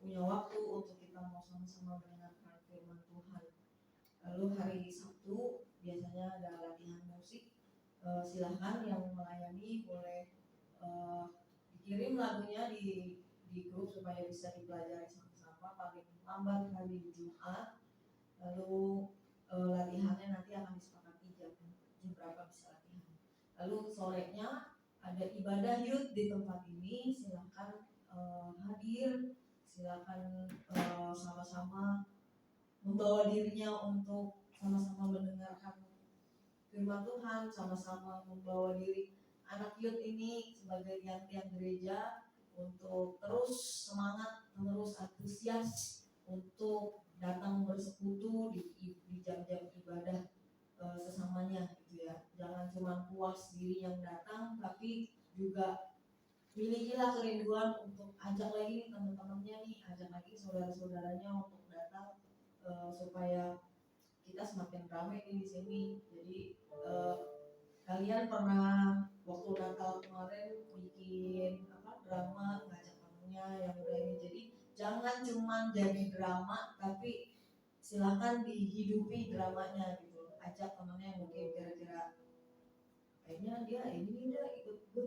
punya waktu untuk kita mau sama-sama mendengarkan firman Tuhan. Lalu hari Sabtu biasanya ada latihan musik silahkan yang melayani boleh dikirim lagunya di grup supaya bisa dipelajari sama-sama paling lambat hari Jumat. Lalu latihannya nanti akan disepakati jam berapa bisa latihan. Lalu sorenya ada ibadah youth di tempat ini, silakan hadir, silakan sama-sama membawa dirinya untuk sama-sama mendengarkan firman Tuhan, sama-sama membawa diri anak youth ini sebagai tiang-tiang gereja untuk terus semangat, terus antusias untuk datang bersekutu di jam-jam ibadah sesamanya gitu ya. Jangan cuma puas diri yang datang, tapi juga milikilah kerinduan untuk ajak lagi nih teman-temannya nih, ajak lagi saudara-saudaranya untuk datang supaya kita semakin ramai nih di sini. Jadi kalian pernah waktu Natal kemarin bikin drama ngajak temennya yang udah ini, jadi jangan cuma jadi drama, tapi silakan dihidupi dramanya gitu. Ajak temennya yang mungkin kira-kira kayaknya dia ini udah ikut ke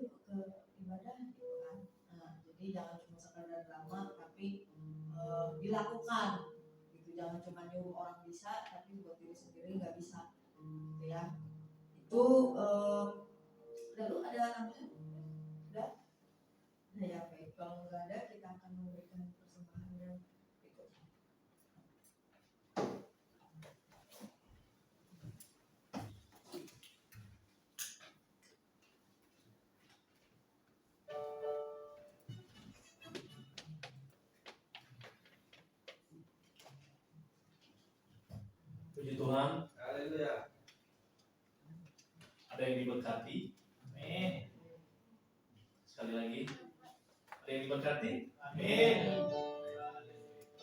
ibadah gitu kan. Nah, jadi jangan cuma sekedar drama, tapi dilakukan gitu. Jangan cuma nyuruh orang bisa, tapi buat diri sendiri nggak bisa gitu ya. Itu lalu ada namanya udah? Nah ya baik, kalau nggak ada kita akan memberikan persembahan yang berikutnya. Puji Tuhan, Haleluya. ada yang diberkati. Amin. Sekali lagi, ada yang diberkati. Amin.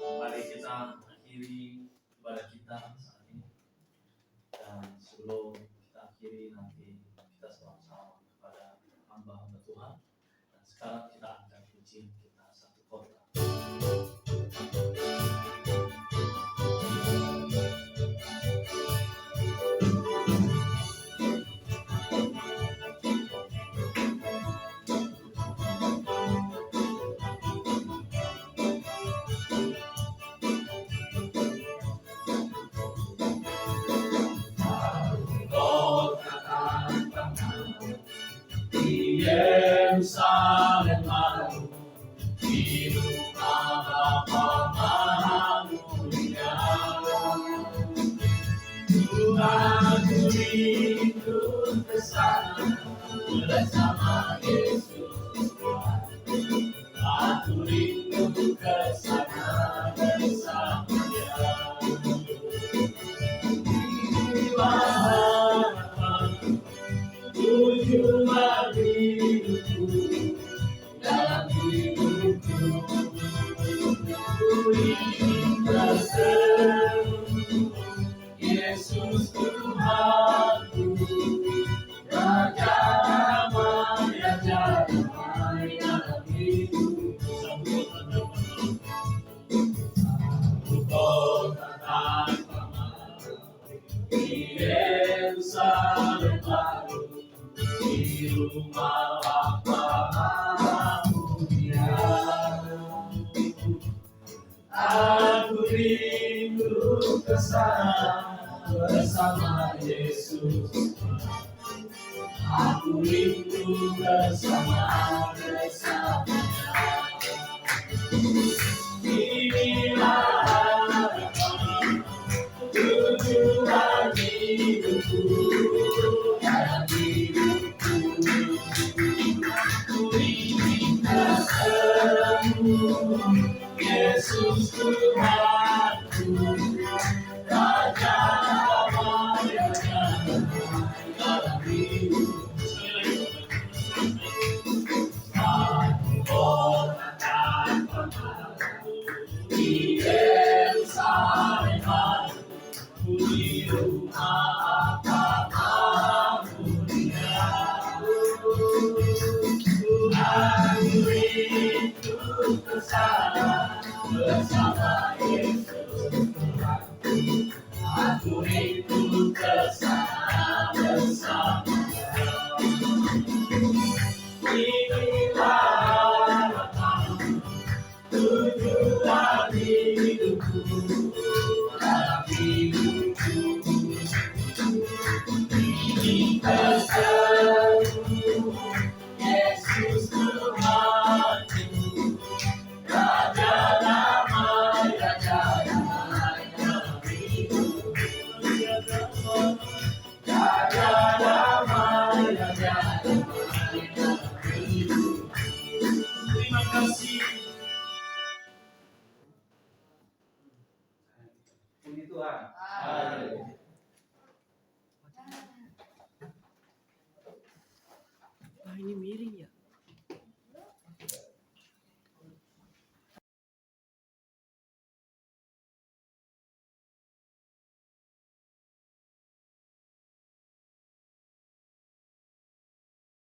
Mari kita akhiri ibadah kita saat ini. Dan sebelum kita akhiri nanti kita sama-sama kepada hamba-hamba Tuhan. Dan sekarang kita akan puji kita satu kota. Yerusalem baru di rumah Bapa Maha Mulia. Tuhan ku rindu kesana bersama Yesus. Aku rindu kesana bersama Dia. Tujuan hidupku dalam hidupku, ku ingin bertemu Yesus Tuhanku, Raja damai, Raja damai dalam hidupku. Satu kota tanpa malu di Yerusalem baru, di rumah Bapa Maha Mulia. Aku rindu kesana bersama Yesus. Aku rindu bersama inilah harapan, tujuan hidupku dalam hidupku. Ku ingin bertemu Yesus Tuhanku, Raja damai, Raja damai dalam hidupku. Aku kota tanpa malu di Yerusalem baru, di rumah Bapa Maha Mulia. Aku rindu kesana bersama Terima kasih. Puji Tuhan. Ah, ini miring ya.